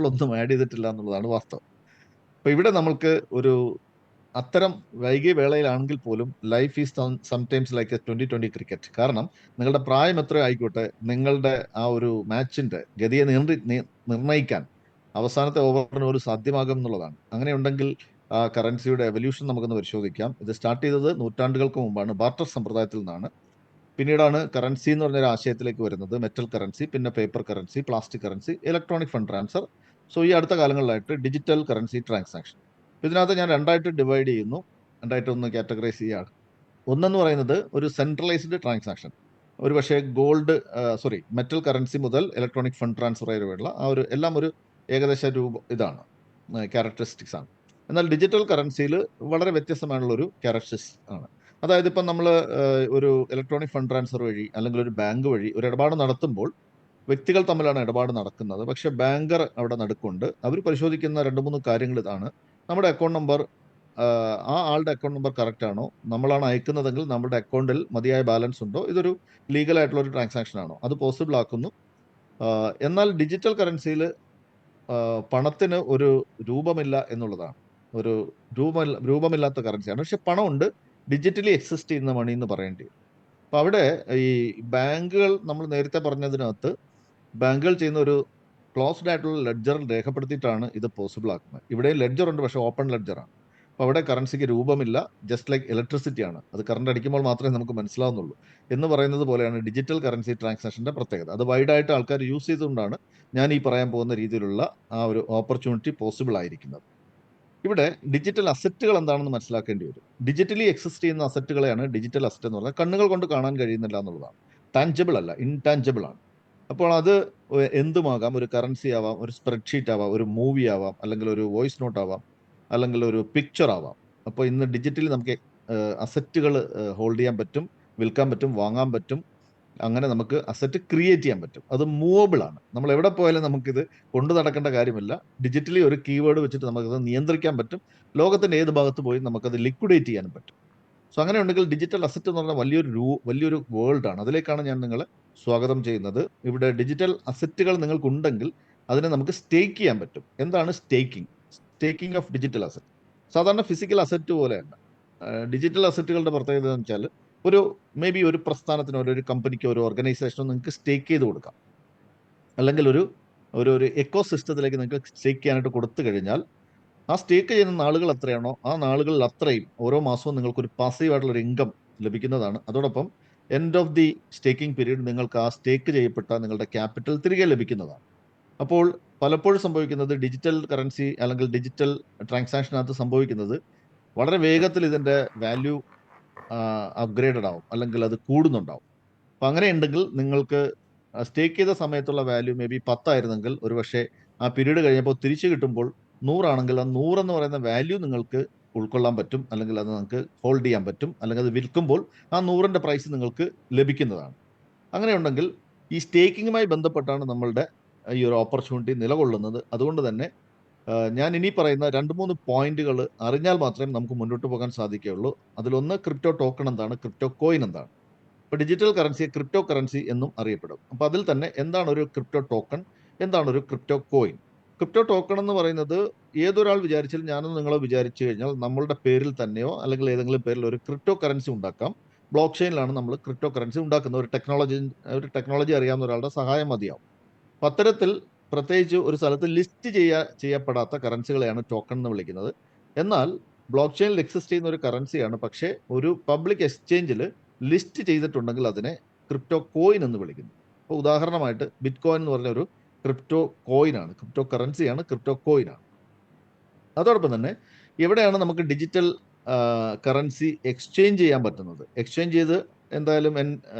ഒന്നും ആഡ് ചെയ്തിട്ടില്ല എന്നുള്ളതാണ് വാസ്തവം. അപ്പൊ ഇവിടെ നമ്മൾക്ക് ഒരു അത്തരം വൈകിയ വേളയിലാണെങ്കിൽ പോലും life is sometimes like A 2020 cricket. കാരണം നിങ്ങളുടെ പ്രായം എത്ര ആയിക്കോട്ടെ, നിങ്ങളുടെ ആ ഒരു മാച്ചിന്റെ ഗതിയെ നിർണ്ണയിക്കാൻ അവസാനത്തെ ഓവറിന് ഒരു സാധ്യമാകും എന്നുള്ളതാണ്. അങ്ങനെയുണ്ടെങ്കിൽ ആ കറൻസിയുടെ എവല്യൂഷൻ നമുക്കൊന്ന് പരിശോധിക്കാം. ഇത് സ്റ്റാർട്ട് ചെയ്തത് നൂറ്റാണ്ടുകൾക്ക് മുമ്പാണ്, ബാർട്ടർ സമ്പ്രദായത്തിൽ നിന്നാണ്. പിന്നീടാണ് കറൻസി എന്ന് പറഞ്ഞൊരു ആശയത്തിലേക്ക് വരുന്നത്. മെറ്റൽ കറൻസി, പിന്നെ paper currency, plastic currency, electronic fund transfer. So ഈ അടുത്ത കാലങ്ങളിലായിട്ട് ഡിജിറ്റൽ കറൻസി ട്രാൻസാക്ഷൻ. ഇതിനകത്ത് ഞാൻ രണ്ടായിട്ട് ഡിവൈഡ് ചെയ്യുന്നു, രണ്ടായിട്ട് ഒന്ന് കാറ്റഗറൈസ് ചെയ്യുകയാണ്. ഒന്നെന്ന് പറയുന്നത് ഒരു സെൻട്രലൈസ്ഡ് ട്രാൻസാക്ഷൻ. ഒരു പക്ഷേ മെറ്റൽ കറൻസി മുതൽ ഇലക്ട്രോണിക് ഫണ്ട് ട്രാൻസ്ഫർ വരെയുള്ള ആ ഒരു എല്ലാം ഒരു ഏകദേശ ഇതാണ്, ക്യാരക്ടറിസ്റ്റിക്സ് ആണ്. എന്നാൽ ഡിജിറ്റൽ കറൻസിയിൽ വളരെ വ്യത്യസ്തമായുള്ള ഒരു ക്യാരക്ടറിസ്റ്റിക്സ് ആണ്. അതായത് ഇപ്പം നമ്മൾ ഒരു ഇലക്ട്രോണിക് ഫണ്ട് ട്രാൻസ്ഫർ വഴി അല്ലെങ്കിൽ ഒരു ബാങ്ക് വഴി ഒരു ഇടപാട് നടത്തുമ്പോൾ വ്യക്തികൾ തമ്മിലാണ് ഇടപാട് നടക്കുന്നത്. പക്ഷെ ബാങ്കർ അവിടെ നടുക്കുണ്ട്. അവർ പരിശോധിക്കുന്ന 2-3 കാര്യങ്ങൾ ഇതാണ്: നമ്മുടെ അക്കൗണ്ട് നമ്പർ, ആ ആളുടെ അക്കൗണ്ട് നമ്പർ കറക്റ്റ് ആണോ, നമ്മളാണ് അയക്കുന്നതെങ്കിൽ നമ്മുടെ അക്കൗണ്ടിൽ മതിയായ ബാലൻസ് ഉണ്ടോ, ഇതൊരു ലീഗൽ ആയിട്ടുള്ള ഒരു ട്രാൻസാക്ഷൻ ആണോ, അത് പോസിബിൾ ആക്കുന്നു. എന്നാൽ ഡിജിറ്റൽ കറൻസിയിൽ പണത്തിന് ഒരു രൂപമില്ല എന്നുള്ളതാണ്. ഒരു രൂപമില്ലാത്ത കറൻസിയാണ്. പക്ഷെ പണമുണ്ട്, ഡിജിറ്റലി എക്സിസ്റ്റ് ചെയ്യുന്ന മണി എന്ന് പറയേണ്ടി വരും. അപ്പൊ അവിടെ ഈ ബാങ്കുകൾ, നമ്മൾ നേരത്തെ പറഞ്ഞതിനകത്ത്, ബാങ്കുകൾ ചെയ്യുന്ന ഒരു ക്ലോസ്ഡ് ആയിട്ടുള്ള ലെഡ്ജറിൽ രേഖപ്പെടുത്തിയിട്ടാണ് ഇത് പോസിബിൾ ആക്കുന്നത്. ഇവിടെ ലെഡ്ജർ ഉണ്ട്, പക്ഷെ ഓപ്പൺ ലെഡ്ജറാണ്. അപ്പോൾ അവിടെ കറൻസിക്ക് രൂപമില്ല, ജസ്റ്റ് ലൈക്ക് ഇലക്ട്രിസിറ്റി ആണ്. അത് കറണ്ട് അടിക്കുമ്പോൾ മാത്രമേ നമുക്ക് മനസ്സിലാവുന്നുള്ളൂ എന്ന് പറയുന്നത് പോലെയാണ് ഡിജിറ്റൽ കറൻസി ട്രാൻസാക്ഷന്റെ പ്രത്യേകത. അത് വൈഡായിട്ട് ആൾക്കാർ യൂസ് ചെയ്തുകൊണ്ടാണ് ഞാൻ ഈ പറയാൻ പോകുന്ന രീതിയിലുള്ള ആ ഒരു ഓപ്പർച്യൂണിറ്റി പോസിബിൾ ആയിരിക്കുന്നത്. ഇവിടെ ഡിജിറ്റൽ അസറ്റുകൾ എന്താണെന്ന് മനസ്സിലാക്കേണ്ടി വരും. ഡിജിറ്റലി എക്സിസ്റ്റ് ചെയ്യുന്ന അസറ്റുകളെയാണ് ഡിജിറ്റൽ അസറ്റ് എന്ന് പറയുന്നത്. കണ്ണുകൾ കൊണ്ട് കാണാൻ കഴിയുന്നില്ല എന്നുള്ളതാണ്. ടാഞ്ചിബിൾ അല്ല, ഇൻടാഞ്ചിബിൾ ആണ്. അപ്പോൾ അത് എന്തുമാകാം. ഒരു കറൻസി ആവാം, ഒരു സ്പ്രെഡ്ഷീറ്റ് ആവാം, ഒരു മൂവി ആവാം, അല്ലെങ്കിൽ ഒരു വോയിസ് നോട്ട് ആവാം, അല്ലെങ്കിൽ ഒരു പിക്ചർ ആവാം. അപ്പോൾ ഇന്ന് ഡിജിറ്റലി നമുക്ക് അസറ്റുകൾ ഹോൾഡ് ചെയ്യാൻ പറ്റും, വിൽക്കാൻ പറ്റും, വാങ്ങാൻ പറ്റും. അങ്ങനെ നമുക്ക് അസറ്റ് ക്രിയേറ്റ് ചെയ്യാൻ പറ്റും. അത് മൂവബിൾ ആണ്. നമ്മൾ എവിടെ പോയാലും നമുക്കിത് കൊണ്ടു നടക്കേണ്ട കാര്യമില്ല. ഡിജിറ്റലി ഒരു കീവേഡ് വെച്ചിട്ട് നമുക്കത് നിയന്ത്രിക്കാൻ പറ്റും. ലോകത്തിന്റെ ഏത് ഭാഗത്ത് പോയി നമുക്കത് ലിക്വിഡേറ്റ് ചെയ്യാനും പറ്റും. സോ അങ്ങനെ ഉണ്ടെങ്കിൽ ഡിജിറ്റൽ അസറ്റ് എന്ന് പറഞ്ഞാൽ വലിയൊരു വേൾഡ് ആണ്. അതിലേക്കാണ് ഞാൻ നിങ്ങളെ സ്വാഗതം ചെയ്യുന്നത്. ഇവിടെ ഡിജിറ്റൽ അസറ്റുകൾ നിങ്ങൾക്കുണ്ടെങ്കിൽ അതിനെ നമുക്ക് സ്റ്റേക്ക് ചെയ്യാൻ പറ്റും. എന്താണ് staking? Staking of digital asset സാധാരണ ഫിസിക്കൽ അസറ്റ് പോലെയല്ല. ഡിജിറ്റൽ അസറ്റുകളുടെ പ്രത്യേകത എന്ന് വെച്ചാൽ, മേ ബി ഒരു പ്രസ്ഥാനത്തിനോ ഒരു കമ്പനിക്കോ ഒരു ഓർഗനൈസേഷനോ നിങ്ങൾക്ക് സ്റ്റേക്ക് ചെയ്ത് കൊടുക്കാം. അല്ലെങ്കിൽ ഒരു ഒരു ഒരു എക്കോ സിസ്റ്റത്തിലേക്ക് നിങ്ങൾക്ക് സ്റ്റേക്ക് ചെയ്യാനായിട്ട് കൊടുത്തു കഴിഞ്ഞാൽ, ആ സ്റ്റേക്ക് ചെയ്യുന്ന നാളുകൾ എത്രയാണോ ആ നാളുകളിൽ അത്രയും ഓരോ മാസവും നിങ്ങൾക്കൊരു പാസീവ് ആയിട്ടുള്ള ഒരു ഇൻകം ലഭിക്കുന്നതാണ്. അതോടൊപ്പം end of the staking period നിങ്ങൾക്ക് ആ സ്റ്റേക്ക് ചെയ്യപ്പെട്ട നിങ്ങളുടെ ക്യാപിറ്റൽ തിരികെ ലഭിക്കുന്നതാണ്. അപ്പോൾ പലപ്പോഴും സംഭവിക്കുന്നത്, ഡിജിറ്റൽ കറൻസി അല്ലെങ്കിൽ ഡിജിറ്റൽ ട്രാൻസാക്ഷനകത്ത് സംഭവിക്കുന്നത്, വളരെ വേഗത്തിൽ ഇതിന്റെ വാല്യൂ അപ്ഗ്രേഡഡ് ആവും, അല്ലെങ്കിൽ അത് കൂടുന്നുണ്ടാവും. അപ്പൊ അങ്ങനെ ഉണ്ടെങ്കിൽ നിങ്ങൾക്ക് സ്റ്റേക്ക് ചെയ്ത സമയത്തുള്ള വാല്യൂ മേ ബി 10 ആയിരുന്നെങ്കിൽ, ഒരുപക്ഷെ ആ പീരീഡ് കഴിഞ്ഞപ്പോൾ തിരിച്ചു കിട്ടുമ്പോൾ 100 ആണെങ്കിൽ, ആ 100 എന്ന് പറയുന്ന വാല്യൂ നിങ്ങൾക്ക് ഉൾക്കൊള്ളാൻ പറ്റും, അല്ലെങ്കിൽ അത് നിങ്ങൾക്ക് ഹോൾഡ് ചെയ്യാൻ പറ്റും, അല്ലെങ്കിൽ അത് വിൽക്കുമ്പോൾ ആ 100ന്റെ പ്രൈസ് നിങ്ങൾക്ക് ലഭിക്കുന്നതാണ്. അങ്ങനെ ഉണ്ടെങ്കിൽ ഈ സ്റ്റേക്കിങ്ങുമായി ബന്ധപ്പെട്ടാണ് നമ്മളുടെ ഈ ഒരു ഓപ്പർച്യൂണിറ്റി നിലകൊള്ളുന്നത്. അതുകൊണ്ട് തന്നെ ഞാൻ ഇനി പറയുന്ന 2-3 പോയിന്റുകൾ അറിഞ്ഞാൽ മാത്രമേ നമുക്ക് മുന്നോട്ട് പോകാൻ സാധിക്കുകയുള്ളൂ. അതിലൊന്ന് ക്രിപ്റ്റോ ടോക്കൺ എന്താണ്, ക്രിപ്റ്റോ കോയിൻ എന്താണ്. ഇപ്പൊ ഡിജിറ്റൽ കറൻസിയെ ക്രിപ്റ്റോ കറൻസി എന്നും അറിയപ്പെടും. അപ്പൊ അതിൽ തന്നെ എന്താണ് ഒരു ക്രിപ്റ്റോ ടോക്കൺ, എന്താണ് ഒരു ക്രിപ്റ്റോ കോയിൻ? ക്രിപ്റ്റോ ടോക്കൺ എന്ന് പറയുന്നത്, ഏതൊരാൾ വിചാരിച്ചാലും, ഞാനെന്ന് നിങ്ങളെ വിചാരിച്ചു കഴിഞ്ഞാൽ, നമ്മളുടെ പേരിൽ തന്നെയോ അല്ലെങ്കിൽ ഏതെങ്കിലും പേരിൽ ഒരു ക്രിപ്റ്റോ കറൻസി ഉണ്ടാക്കാം. ബ്ലോക്ക് ചെയിനിലാണ് നമ്മൾ ക്രിപ്റ്റോ കറൻസി ഉണ്ടാക്കുന്ന ഒരു ടെക്നോളജി അറിയാവുന്ന ഒരാളുടെ സഹായം മതിയാവും. അപ്പൊ അത്തരത്തിൽ പ്രത്യേകിച്ച് ഒരു സ്ഥലത്ത് ലിസ്റ്റ് ചെയ്യപ്പെടാത്ത കറൻസികളെയാണ് ടോക്കൺ എന്ന് വിളിക്കുന്നത്. എന്നാൽ ബ്ലോക്ക് ചെയിനിൽ എക്സിസ്റ്റ് ചെയ്യുന്ന ഒരു കറൻസിയാണ്, പക്ഷേ ഒരു പബ്ലിക് എക്സ്ചേഞ്ചിൽ ലിസ്റ്റ് ചെയ്തിട്ടുണ്ടെങ്കിൽ അതിനെ ക്രിപ്റ്റോ കോയിൻ എന്ന് വിളിക്കുന്നു. അപ്പോൾ ഉദാഹരണമായിട്ട് ബിറ്റ് കോയിൻ എന്ന് പറഞ്ഞ ഒരു ക്രിപ്റ്റോ കോയിനാണ്, ക്രിപ്റ്റോ കറൻസിയാണ്, ക്രിപ്റ്റോ കോയിനാണ്. അതോടൊപ്പം തന്നെ എവിടെയാണ് നമുക്ക് ഡിജിറ്റൽ കറൻസി എക്സ്ചേഞ്ച് ചെയ്യാൻ പറ്റുന്നത്? എക്സ്ചേഞ്ച് ചെയ്ത് എന്തായാലും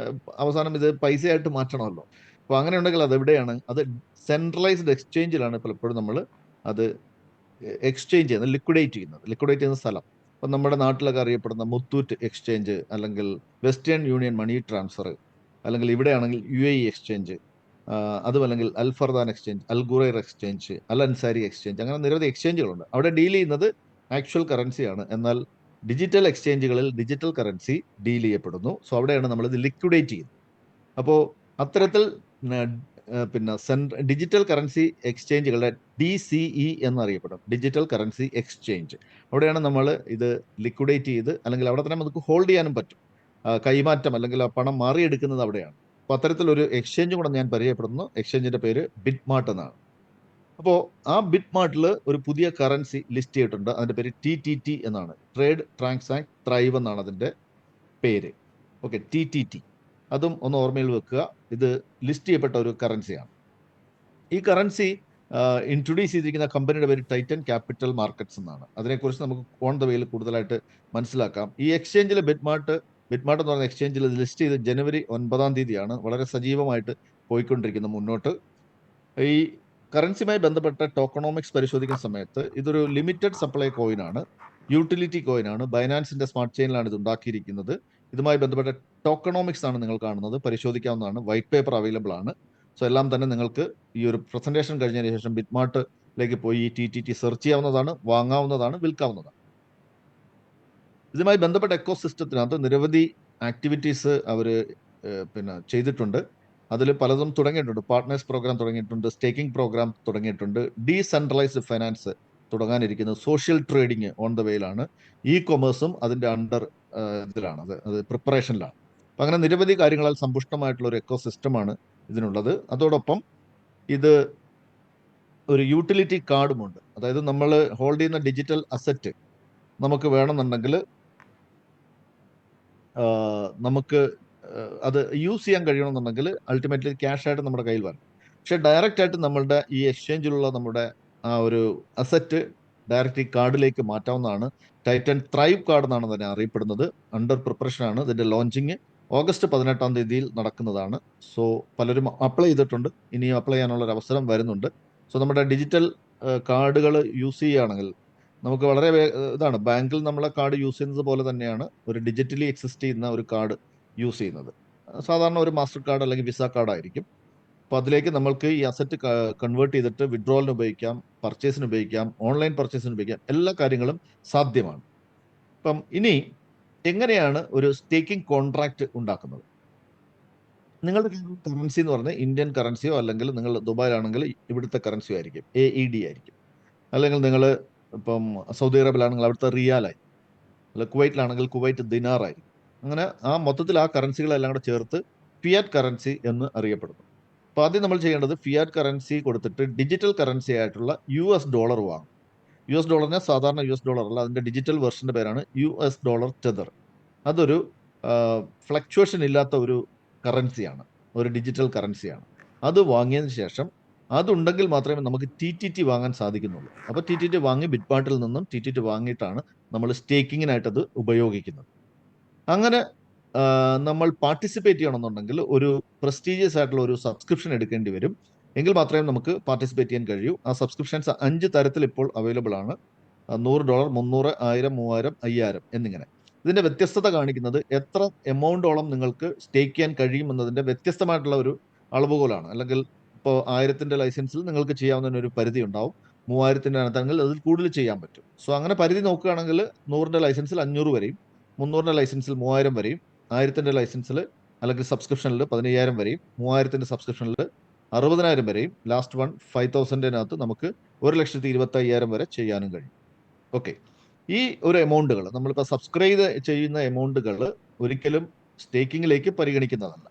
അവസാനം ഇത് പൈസയായിട്ട് മാറ്റണമല്ലോ. അപ്പോൾ അങ്ങനെ ഉണ്ടെങ്കിൽ അത് എവിടെയാണ്? അത് സെൻട്രലൈസ്ഡ് എക്സ്ചേഞ്ചിലാണ് പലപ്പോഴും നമ്മൾ അത് എക്സ്ചേഞ്ച് ചെയ്യുന്നത്, ലിക്വിഡേറ്റ് ചെയ്യുന്ന സ്ഥലം. ഇപ്പം നമ്മുടെ നാട്ടിലൊക്കെ അറിയപ്പെടുന്ന മുത്തൂറ്റ് എക്സ്ചേഞ്ച്, അല്ലെങ്കിൽ വെസ്റ്റേൺ യൂണിയൻ മണി ട്രാൻസ്ഫർ, അല്ലെങ്കിൽ ഇവിടെയാണെങ്കിൽ UAE എക്സ്ചേഞ്ച്, അതും അല്ലെങ്കിൽ Al Fardan exchange, Al Ghurair exchange, Al Ansari exchange, അങ്ങനെ നിരവധി എക്സ്ചേഞ്ചുകളുണ്ട്. അവിടെ ഡീൽ ചെയ്യുന്നത് ആക്ച്വൽ കറൻസിയാണ്. എന്നാൽ ഡിജിറ്റൽ എക്സ്ചേഞ്ചുകളിൽ ഡിജിറ്റൽ കറൻസി ഡീൽ ചെയ്യപ്പെടുന്നു. സോ അവിടെയാണ് നമ്മൾ ഇത് ലിക്വിഡേറ്റ് ചെയ്യുന്നത്. അപ്പോൾ അത്തരത്തിൽ പിന്നെ ഡിജിറ്റൽ കറൻസി എക്സ്ചേഞ്ചുകളുടെ DCE എന്നറിയപ്പെടും, ഡിജിറ്റൽ കറൻസി എക്സ്ചേഞ്ച്. അവിടെയാണ് നമ്മൾ ഇത് ലിക്വിഡേറ്റ് ചെയ്ത്, അല്ലെങ്കിൽ അവിടെ തന്നെ നമുക്ക് ഹോൾഡ് ചെയ്യാനും പറ്റും. കൈമാറ്റം അല്ലെങ്കിൽ ആ പണം മാറിയെടുക്കുന്നത് അവിടെയാണ്. അപ്പോൾ അത്തരത്തിലൊരു എക്സ്ചേഞ്ച് കൂടെ ഞാൻ പരിചയപ്പെടുന്നു. എക്സ്ചേഞ്ചിന്റെ പേര് ബിറ്റ്മാർട്ട് എന്നാണ്. അപ്പോൾ ആ ബിറ്റ്മാർട്ടിൽ ഒരു പുതിയ കറൻസി ലിസ്റ്റ് ചെയ്തിട്ടുണ്ട്. അതിന്റെ പേര് TTT എന്നാണ്, ട്രേഡ് ട്രാൻസാക്ട് ത്രൈവ് എന്നാണ് അതിന്റെ പേര്. ഓക്കെ, TTT, അതും ഒന്ന് ഓർമ്മയിൽ വെക്കുക. ഇത് ലിസ്റ്റ് ചെയ്യപ്പെട്ട ഒരു കറൻസിയാണ്. ഈ കറൻസി ഇൻട്രൊഡ്യൂസ് ചെയ്തിരിക്കുന്ന കമ്പനിയുടെ പേര് ടൈറ്റൻ ക്യാപിറ്റൽ മാർക്കറ്റ്സ് എന്നാണ്. അതിനെക്കുറിച്ച് നമുക്ക് ഓൺ ദ വേയിൽ കൂടുതലായിട്ട് മനസ്സിലാക്കാം. ഈ എക്സ്ചേഞ്ചിൽ ബിറ്റ്മാർട്ട് എന്ന് പറയുന്ന എക്സ്ചേഞ്ചിൽ ഇത് ലിസ്റ്റ് ചെയ്ത് ജനുവരി 9-ാം തീയതിയാണ്. വളരെ സജീവമായിട്ട് പോയിക്കൊണ്ടിരിക്കുന്നു മുന്നോട്ട്. ഈ കറൻസിയുമായി ബന്ധപ്പെട്ട ടോക്കണോമിക്സ് പരിശോധിക്കുന്ന സമയത്ത് ഇതൊരു ലിമിറ്റഡ് സപ്ലൈ കോയിനാണ്, യൂട്ടിലിറ്റി കോയിനാണ്. ബൈനാൻസിന്റെ സ്മാർട്ട് ചെയിനിലാണ് ഇത് ഉണ്ടാക്കിയിരിക്കുന്നത്. ഇതുമായി ബന്ധപ്പെട്ട ടോക്കണോമിക്സ് ആണ് നിങ്ങൾ കാണുന്നത്, പരിശോധിക്കാവുന്നതാണ്. വൈറ്റ് പേപ്പർ അവൈലബിൾ ആണ്. സോ എല്ലാം തന്നെ നിങ്ങൾക്ക് ഈ ഒരു പ്രസന്റേഷൻ കഴിഞ്ഞതിന് ശേഷം ബിറ്റ്മാർട്ടിലേക്ക് പോയി ഈ TTT സെർച്ച് ചെയ്യാവുന്നതാണ്, വാങ്ങാവുന്നതാണ്, വിൽക്കാവുന്നതാണ്. ഇതുമായി ബന്ധപ്പെട്ട എക്കോ സിസ്റ്റത്തിനകത്ത് നിരവധി ആക്ടിവിറ്റീസ് അവർ പിന്നെ ചെയ്തിട്ടുണ്ട്. അതിൽ പലതും തുടങ്ങിയിട്ടുണ്ട്. പാർട്ട്നേഴ്സ് പ്രോഗ്രാം തുടങ്ങിയിട്ടുണ്ട്, സ്റ്റേക്കിംഗ് പ്രോഗ്രാം തുടങ്ങിയിട്ടുണ്ട്, ഡീസെൻട്രലൈസ്ഡ് ഫൈനാൻസ് തുടങ്ങാനിരിക്കുന്നത്, സോഷ്യൽ ട്രേഡിംഗ് ഓൺ ദ വേയിലാണ്, കൊമേഴ്സും അതിന്റെ അണ്ടർ ഇതിലാണ്, അത് പ്രിപ്പറേഷനിലാണ്. അപ്പം അങ്ങനെ നിരവധി കാര്യങ്ങളാൽ സമ്പുഷ്ടമായിട്ടുള്ള ഒരു എക്കോ സിസ്റ്റമാണ് ഇതിനുള്ളത്. അതോടൊപ്പം ഇത് ഒരു യൂട്ടിലിറ്റി കാർഡുമുണ്ട്. അതായത് നമ്മൾ ഹോൾഡ് ചെയ്യുന്ന ഡിജിറ്റൽ അസറ്റ് നമുക്ക് വേണമെന്നുണ്ടെങ്കിൽ നമുക്ക് അത് യൂസ് ചെയ്യാൻ കഴിയണമെന്നുണ്ടെങ്കിൽ അൾട്ടിമേറ്റ്ലി ക്യാഷ് ആയിട്ട് നമ്മുടെ കയ്യിൽ വരണം. പക്ഷെ ഡയറക്റ്റ് ആയിട്ട് നമ്മളുടെ ഈ എക്സ്ചേഞ്ചിലുള്ള നമ്മുടെ ആ ഒരു അസറ്റ് ഡയറക്റ്റ് ഈ കാർഡിലേക്ക് മാറ്റാവുന്നതാണ്. ടൈറ്റൻ ത്രൈവ് കാർഡ് എന്നാണ് തന്നെ അറിയപ്പെടുന്നത്. അണ്ടർ പ്രിപ്പറേഷൻ ആണ്. ഇതിന്റെ ലോഞ്ചിങ് ഓഗസ്റ്റ് 18-ാം തീയതിയിൽ നടക്കുന്നതാണ്. സോ പലരും അപ്ലൈ ചെയ്തിട്ടുണ്ട്, ഇനിയും അപ്ലൈ ചെയ്യാനുള്ള ഒരു അവസരം വരുന്നുണ്ട്. സോ നമ്മുടെ ഡിജിറ്റൽ കാർഡുകൾ യൂസ് ചെയ്യുകയാണെങ്കിൽ നമുക്ക് വളരെ ഇതാണ്, ബാങ്കിൽ നമ്മളെ കാർഡ് യൂസ് ചെയ്യുന്നത് പോലെ തന്നെയാണ് ഒരു ഡിജിറ്റലി എക്സിസ്റ്റ് ചെയ്യുന്ന ഒരു കാർഡ് യൂസ് ചെയ്യുന്നത്. സാധാരണ ഒരു മാസ്റ്റർ കാർഡ് അല്ലെങ്കിൽ വിസ കാർഡ് ആയിരിക്കും. അപ്പോൾ അതിലേക്ക് നമ്മൾക്ക് ഈ അസറ്റ് കൺവേർട്ട് ചെയ്തിട്ട് വിഡ്രോവലിന് ഉപയോഗിക്കാം, പർച്ചേസിന് ഉപയോഗിക്കാം, ഓൺലൈൻ പർച്ചേസിന് ഉപയോഗിക്കാം. എല്ലാ കാര്യങ്ങളും സാധ്യമാണ്. അപ്പം ഇനി എങ്ങനെയാണ് ഒരു സ്റ്റേക്കിംഗ് കോൺട്രാക്ട് ഉണ്ടാക്കുന്നത്? നിങ്ങളുടെ കറൻസി എന്ന് പറഞ്ഞാൽ ഇന്ത്യൻ കറൻസിയോ, അല്ലെങ്കിൽ നിങ്ങൾ ദുബായിലാണെങ്കിൽ ഇവിടുത്തെ കറൻസിയോ ആയിരിക്കും, AED ആയിരിക്കും. അല്ലെങ്കിൽ നിങ്ങൾ ഇപ്പം സൗദി അറേബ്യയിലാണെങ്കിൽ അവിടുത്തെ റിയാലായി, അല്ല കുവൈറ്റിലാണെങ്കിൽ കുവൈറ്റ് ദിനാറായിരിക്കും. അങ്ങനെ ആ മൊത്തത്തിൽ ആ കറൻസികളെല്ലാം കൂടെ ചേർത്ത് ഫിയാറ്റ് കറൻസി എന്ന് അറിയപ്പെടുന്നു. അപ്പോൾ ആദ്യം നമ്മൾ ചെയ്യേണ്ടത് ഫിയാറ്റ് കറൻസി കൊടുത്തിട്ട് ഡിജിറ്റൽ കറൻസി ആയിട്ടുള്ള US ഡോളർ വാങ്ങും. US ഡോളറിനെ സാധാരണ US ഡോളർ അല്ല, അതിന്റെ ഡിജിറ്റൽ വെർഷന്റെ പേരാണ് US ഡോളർ ടെതർ. അതൊരു ഫ്ലക്ച്വേഷൻ ഇല്ലാത്ത ഒരു കറൻസിയാണ്, ഒരു ഡിജിറ്റൽ കറൻസിയാണ്. അത് വാങ്ങിയതിന് ശേഷം അതുണ്ടെങ്കിൽ മാത്രമേ നമുക്ക് TTT വാങ്ങാൻ സാധിക്കുന്നുള്ളൂ. അപ്പോൾ TTT വാങ്ങി ബിറ്റ്മാർട്ടിൽ നിന്നും TTT വാങ്ങിയിട്ടാണ് നമ്മൾ സ്റ്റേക്കിങ്ങിനായിട്ട് അത് ഉപയോഗിക്കുന്നത്. അങ്ങനെ നമ്മൾ പാർട്ടിസിപ്പേറ്റ് ചെയ്യണമെന്നുണ്ടെങ്കിൽ ഒരു പ്രസ്റ്റീജിയസ് ആയിട്ടുള്ള ഒരു സബ്സ്ക്രിപ്ഷൻ എടുക്കേണ്ടി വരും. എങ്കിൽ മാത്രമേ നമുക്ക് പാർട്ടിസിപ്പേറ്റ് ചെയ്യാൻ കഴിയൂ. ആ സബ്സ്ക്രിപ്ഷൻസ് 5 തരത്തിൽ ഇപ്പോൾ അവൈലബിൾ ആണ്. $100, 300, 1000, 3000, 5000 എന്നിങ്ങനെ. ഇതിന്റെ വ്യത്യസ്തത കാണിക്കുന്നത് എത്ര എമൗണ്ടോളം നിങ്ങൾക്ക് സ്റ്റേക്ക് ചെയ്യാൻ കഴിയും എന്നതിന്റെ വ്യത്യസ്തമായിട്ടുള്ള ഒരു അളവുകോലാണ്. അല്ലെങ്കിൽ ഇപ്പോൾ 1000-ന്റെ ലൈസൻസിൽ നിങ്ങൾക്ക് ചെയ്യാവുന്നതിന് ഒരു പരിധി ഉണ്ടാവും. 3000-ന്റെ അകത്താണെങ്കിൽ അതിൽ കൂടുതൽ ചെയ്യാൻ പറ്റും. സോ അങ്ങനെ പരിധി നോക്കുകയാണെങ്കിൽ 100-ന്റെ ലൈസൻസിൽ 500 വരെയും, 300-ന്റെ ലൈസൻസിൽ 3000 വരെയും, 1000-ന്റെ ലൈസൻസിൽ അല്ലെങ്കിൽ സബ്സ്ക്രിപ്ഷനിൽ 15000 വരെയും, 3000-ന്റെ സബ്സ്ക്രിപ്ഷനിൽ 60000 വരെയും, ലാസ്റ്റ് വൺ 5000-നകത്ത് നമുക്ക് 1,25,000 വരെ ചെയ്യാനും കഴിയും. ഓക്കെ, ഈ ഒരു എമൗണ്ടുകൾ നമ്മളിപ്പോൾ സബ്സ്ക്രൈബ് ചെയ്യുന്ന എമൗണ്ടുകൾ ഒരിക്കലും സ്റ്റേക്കിങ്ങിലേക്ക് പരിഗണിക്കുന്നതല്ല.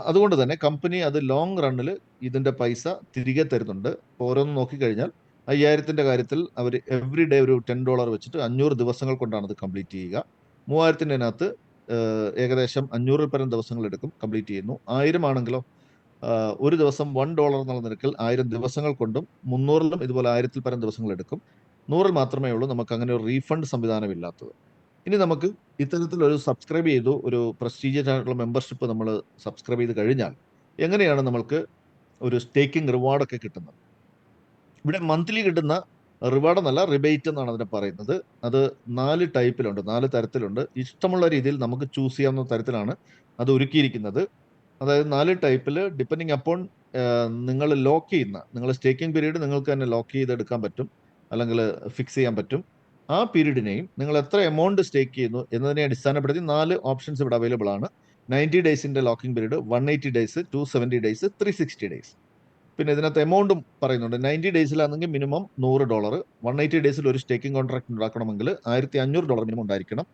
അതുകൊണ്ട് തന്നെ കമ്പനി അത് ലോങ് റണ്ണിൽ ഇതിന്റെ പൈസ തിരികെ തരുന്നുണ്ട്. ഓരോന്ന് നോക്കിക്കഴിഞ്ഞാൽ 5000-ന്റെ കാര്യത്തിൽ അവർ എവറി ഡേ ഒരു $10 വെച്ചിട്ട് 500 ദിവസങ്ങൾ കൊണ്ടാണ് അത് കംപ്ലീറ്റ് ചെയ്യുക. 3000-ത്തിനകത്ത് ഏകദേശം 500-ൽ പരം ദിവസങ്ങൾ എടുക്കും, കംപ്ലീറ്റ് ചെയ്യുന്നു. 1000 ആണെങ്കിലോ ഒരു ദിവസം $1 എന്നുള്ള നിരക്കിൽ 1000 ദിവസങ്ങൾ കൊണ്ടും, 300-ലും ഇതുപോലെ 1000-ൽ പരം ദിവസങ്ങൾ എടുക്കും. 100-ൽ മാത്രമേ ഉള്ളൂ നമുക്ക് അങ്ങനെ ഒരു റീഫണ്ട് സംവിധാനം ഇല്ലാത്തത്. ഇനി നമുക്ക് ഇത്തരത്തിൽ ഒരു സബ്സ്ക്രൈബ് ചെയ്തു, ഒരു പ്രസ്റ്റീജിയസ് ആയിട്ടുള്ള മെമ്പർഷിപ്പ് നമ്മൾ സബ്സ്ക്രൈബ് ചെയ്ത് കഴിഞ്ഞാൽ എങ്ങനെയാണ് നമ്മൾക്ക് ഒരു സ്റ്റേക്കിംഗ് റിവാർഡൊക്കെ കിട്ടുന്നത്? ഇവിടെ മന്ത്ലി കിട്ടുന്ന റിവാർഡ് എന്നല്ല, റിബേറ്റ് എന്നാണ് അതിനെ പറയുന്നത്. അത് 4 ടൈപ്പിലുണ്ട്, 4 തരത്തിലുണ്ട്. ഇഷ്ടമുള്ള രീതിയിൽ നമുക്ക് ചൂസ് ചെയ്യാവുന്ന തരത്തിലാണ് അത് ഒരുക്കിയിരിക്കുന്നത്. അതായത് 4 ടൈപ്പിൽ ഡിപ്പെൻഡിങ് അപ്പോൺ നിങ്ങൾ ലോക്ക് ചെയ്യുന്ന, നിങ്ങൾ സ്റ്റേക്കിംഗ് പീരീഡ് നിങ്ങൾക്ക് തന്നെ ലോക്ക് ചെയ്തെടുക്കാൻ പറ്റും, അല്ലെങ്കിൽ ഫിക്സ് ചെയ്യാൻ പറ്റും. ആ പീരീഡിനെയും നിങ്ങൾ എത്ര എമൗണ്ട് സ്റ്റേക്ക് ചെയ്യുന്നു എന്നതിനെ അടിസ്ഥാനപ്പെടുത്തി 4 ഓപ്ഷൻസ് ഇവിടെ അവൈലബിൾ ആണ്. 90 ഡേയ്സിന്റെ locking period, 180 days, 270 days, 360 days. പിന്നെ ഇതിനകത്ത് എമൗണ്ടും പറയുന്നുണ്ട്. 90 ഡേയ്സിലാണെങ്കിൽ മിനിമം $100, 180 ഡേയ്സിൽ ഒരു സ്റ്റേക്കിംഗ് കോൺട്രാക്ട് ഉണ്ടാക്കണമെങ്കിൽ $1500 മിനിമം ഉണ്ടായിരിക്കണം.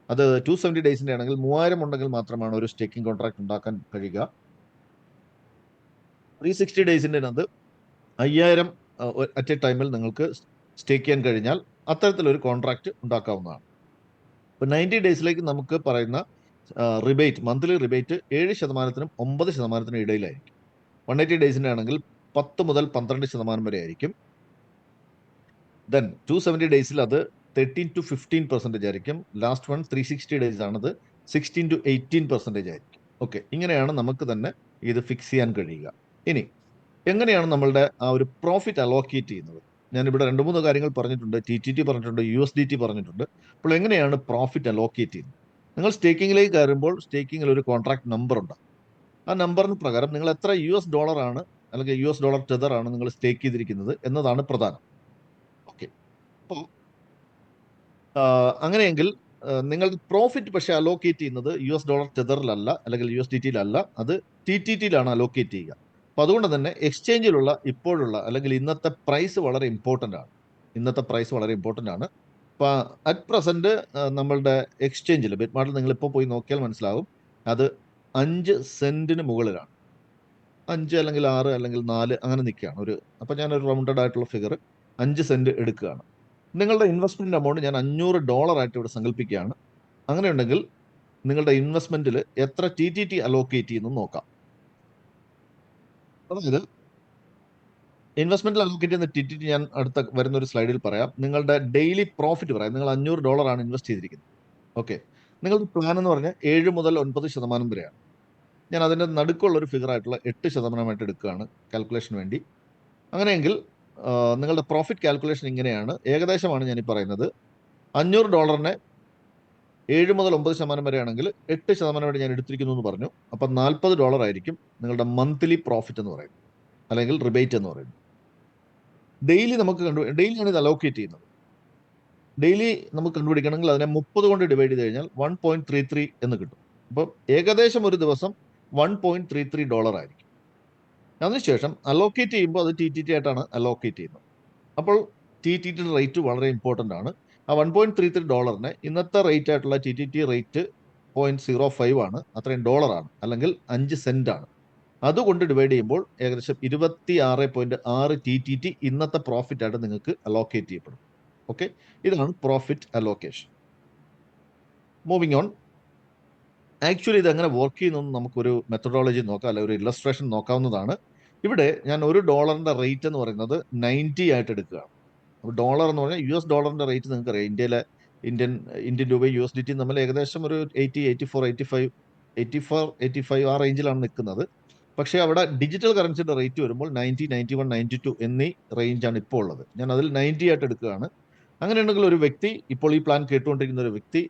അത് 270 ഡേയ്സിന്റെ ആണെങ്കിൽ 3000 ഉണ്ടെങ്കിൽ മാത്രമാണ് ഒരു സ്റ്റേക്കിംഗ് കോൺട്രാക്ട് ഉണ്ടാക്കാൻ കഴിയുക. 360 ഡേയ്സിന്റെ അത് 5000 അറ്റ് എ ടൈമിൽ നിങ്ങൾക്ക് സ്റ്റേക്ക് ചെയ്യാൻ കഴിഞ്ഞാൽ അത്തരത്തിലൊരു കോൺട്രാക്ട് ഉണ്ടാക്കാവുന്നതാണ്. ഇപ്പൊ 90 ഡേയ്സിലേക്ക് നമുക്ക് പറയുന്ന റിബേറ്റ്, മന്ത്ലി റിബേറ്റ് 7%-നും 9%-നും ഇടയിലായിരിക്കും. 180 ഡേയ്സിന്റെ ആണെങ്കിൽ 10 മുതൽ 12% വരെ ആയിരിക്കും. ദെൻ 270 ഡേയ്സിൽ അത് 13-15% ആയിരിക്കും. ലാസ്റ്റ് വൺ 360 ഡേയ്സ് ആണത് 16-18% ആയിരിക്കും. ഓക്കെ, ഇങ്ങനെയാണ് നമുക്ക് തന്നെ ഇത് ഫിക്സ് ചെയ്യാൻ കഴിയുക. ഇനി എങ്ങനെയാണ് നമ്മളുടെ ആ ഒരു പ്രോഫിറ്റ് അലോക്കേറ്റ് ചെയ്യുന്നത്? ഞാനിവിടെ 2-3 കാര്യങ്ങൾ പറഞ്ഞിട്ടുണ്ട്. TTT പറഞ്ഞിട്ടുണ്ട്, USDT പറഞ്ഞിട്ടുണ്ട്. അപ്പോൾ എങ്ങനെയാണ് പ്രോഫിറ്റ് അലോക്കേറ്റ് ചെയ്യുന്നത്? നിങ്ങൾ സ്റ്റേക്കിങ്ങിലേക്ക് കയറുമ്പോൾ സ്റ്റേക്കിങ്ങിൽ ഒരു കോൺട്രാക്ട് നമ്പർ ഉണ്ട്. ആ നമ്പറിന് പ്രകാരം നിങ്ങൾ എത്ര $US ആണ് അല്ലെങ്കിൽ $US ടെതർ ആണ് നിങ്ങൾ സ്റ്റേക്ക് ചെയ്തിരിക്കുന്നത് എന്നതാണ് പ്രധാനം. ഓക്കെ, അപ്പോൾ അങ്ങനെയെങ്കിൽ നിങ്ങളുടെ പ്രോഫിറ്റ് പക്ഷേ അലോക്കേറ്റ് ചെയ്യുന്നത് $US ടെതറിലല്ല അല്ലെങ്കിൽ USDTയിലല്ല, അത് TTTയിലാണ് അലോക്കേറ്റ് ചെയ്യുക. അപ്പോൾ അതുകൊണ്ട് തന്നെ എക്സ്ചേഞ്ചിലുള്ള ഇപ്പോഴുള്ള അല്ലെങ്കിൽ ഇന്നത്തെ പ്രൈസ് വളരെ ഇമ്പോർട്ടൻ്റ് ആണ്. അപ്പോൾ അറ്റ് പ്രസന്റ് നമ്മളുടെ എക്സ്ചേഞ്ചിൽ ബിറ്റ്മാർട്ടിൽ നിങ്ങളിപ്പോൾ പോയി നോക്കിയാൽ മനസ്സിലാവും, അത് 5 സെന്റിന് മുകളിലാണ്. 5 അല്ലെങ്കിൽ 6 അല്ലെങ്കിൽ 4 അങ്ങനെ നിൽക്കുകയാണ്. അപ്പോൾ ഞാനൊരു റൗണ്ടഡ് ആയിട്ടുള്ള ഫിഗർ 5 സെന്റ് എടുക്കുകയാണ്. നിങ്ങളുടെ ഇൻവെസ്റ്റ്മെന്റ് എമൗണ്ട് ഞാൻ $500 ആയിട്ട് ഇവിടെ സങ്കല്പിക്കുകയാണ്. അങ്ങനെയുണ്ടെങ്കിൽ നിങ്ങളുടെ ഇൻവെസ്റ്റ്മെന്റിൽ എത്ര TTT അലോക്കേറ്റ് ചെയ്യുന്നു നോക്കാം. അതായത് ഇൻവെസ്റ്റ്മെന്റിൽ അലോക്കേറ്റ് ചെയ്യുന്ന TTT ഞാൻ അടുത്ത വരുന്ന ഒരു സ്ലൈഡിൽ പറയാം. നിങ്ങളുടെ ഡെയിലി പ്രോഫിറ്റ് പറയാം. നിങ്ങൾ $500 ആണ് ഇൻവെസ്റ്റ് ചെയ്തിരിക്കുന്നത്. ഓക്കെ, നിങ്ങളുടെ പ്ലാൻ എന്ന് പറഞ്ഞാൽ 7 മുതൽ 9% വരെയാണ്. ഞാൻ അതിൻ്റെ നടുക്കുള്ള ഒരു ഫിഗർ ആയിട്ടുള്ള 8% എടുക്കുകയാണ് കാൽക്കുലേഷന് വേണ്ടി. അങ്ങനെയെങ്കിൽ നിങ്ങളുടെ പ്രോഫിറ്റ് കാൽക്കുലേഷൻ ഇങ്ങനെയാണ്. ഏകദേശമാണ് ഞാനീ പറയുന്നത്. $500 7 മുതൽ 9% വരെയാണെങ്കിൽ 8% വരെ ഞാൻ എടുത്തിരിക്കുന്നു എന്ന് പറഞ്ഞു. അപ്പം $40 ആയിരിക്കും നിങ്ങളുടെ മന്ത്ലി പ്രോഫിറ്റ് എന്ന് പറയുന്നത്, അല്ലെങ്കിൽ റിബേറ്റ് എന്ന് പറയുന്നത്. ഡെയിലി ഡെയിലിയാണ് ഇത് അലോക്കേറ്റ് ചെയ്യുന്നത്. ഡെയിലി നമുക്ക് കണ്ടുപിടിക്കണമെങ്കിൽ അതിനെ 30 കൊണ്ട് ഡിവൈഡ് ചെയ്ത് കഴിഞ്ഞാൽ 1.33 എന്ന് കിട്ടും. അപ്പം ഏകദേശം ഒരു ദിവസം $1.33 ആയിരിക്കും. അതിനുശേഷം അലോക്കേറ്റ് ചെയ്യുമ്പോൾ അത് TTT ആയിട്ടാണ് അലോക്കേറ്റ് ചെയ്യുന്നത്. അപ്പോൾ TTT റേറ്റ് വളരെ ഇമ്പോർട്ടൻ്റ് ആണ്. ആ $1.33 ഇന്നത്തെ റേറ്റ് ആയിട്ടുള്ള TTT റേറ്റ് 0.05 ആണ്, അത്രയും ഡോളറാണ്, അല്ലെങ്കിൽ 5 സെന്റ് ആണ്. അതുകൊണ്ട് ഡിവൈഡ് ചെയ്യുമ്പോൾ ഏകദേശം 26.6 TTT ഇന്നത്തെ പ്രോഫിറ്റ് ആയിട്ട് നിങ്ങൾക്ക് അലോക്കേറ്റ് ചെയ്യപ്പെടും. ഓക്കെ, ഇതാണ് profit allocation. Moving on, actually ഇത് എങ്ങനെ വർക്ക് ചെയ്യുന്നു നമുക്കൊരു മെത്തഡോളജി നോക്കാം, അല്ലെങ്കിൽ ഒരു ഇല്ലസ്ട്രേഷൻ നോക്കാവുന്നതാണ്. ഇവിടെ ഞാൻ $1 റേറ്റ് എന്ന് പറയുന്നത് 90 ആയിട്ട് എടുക്കുകയാണ്. അപ്പോൾ ഡോളർ എന്ന് പറഞ്ഞാൽ $US റേറ്റ് നിങ്ങൾക്ക് അറിയാം. ഇന്ത്യൻ രൂപയും USDT തമ്മിൽ ഏകദേശം ഒരു 80, 84 ആ റേഞ്ചിലാണ് നിൽക്കുന്നത്. പക്ഷേ അവിടെ ഡിജിറ്റൽ കറൻസിയുടെ റേറ്റ് വരുമ്പോൾ 90, 91, 92 എന്നീ റേഞ്ചാണ് ഇപ്പോൾ ഉള്ളത്. ഞാൻ അതിൽ 90 ആയിട്ട് എടുക്കുകയാണ്. അങ്ങനെയുണ്ടെങ്കിൽ ഒരു വ്യക്തി, ഇപ്പോൾ ഈ പ്ലാൻ കേട്ടുകൊണ്ടിരിക്കുന്ന ഒരു വ്യക്തി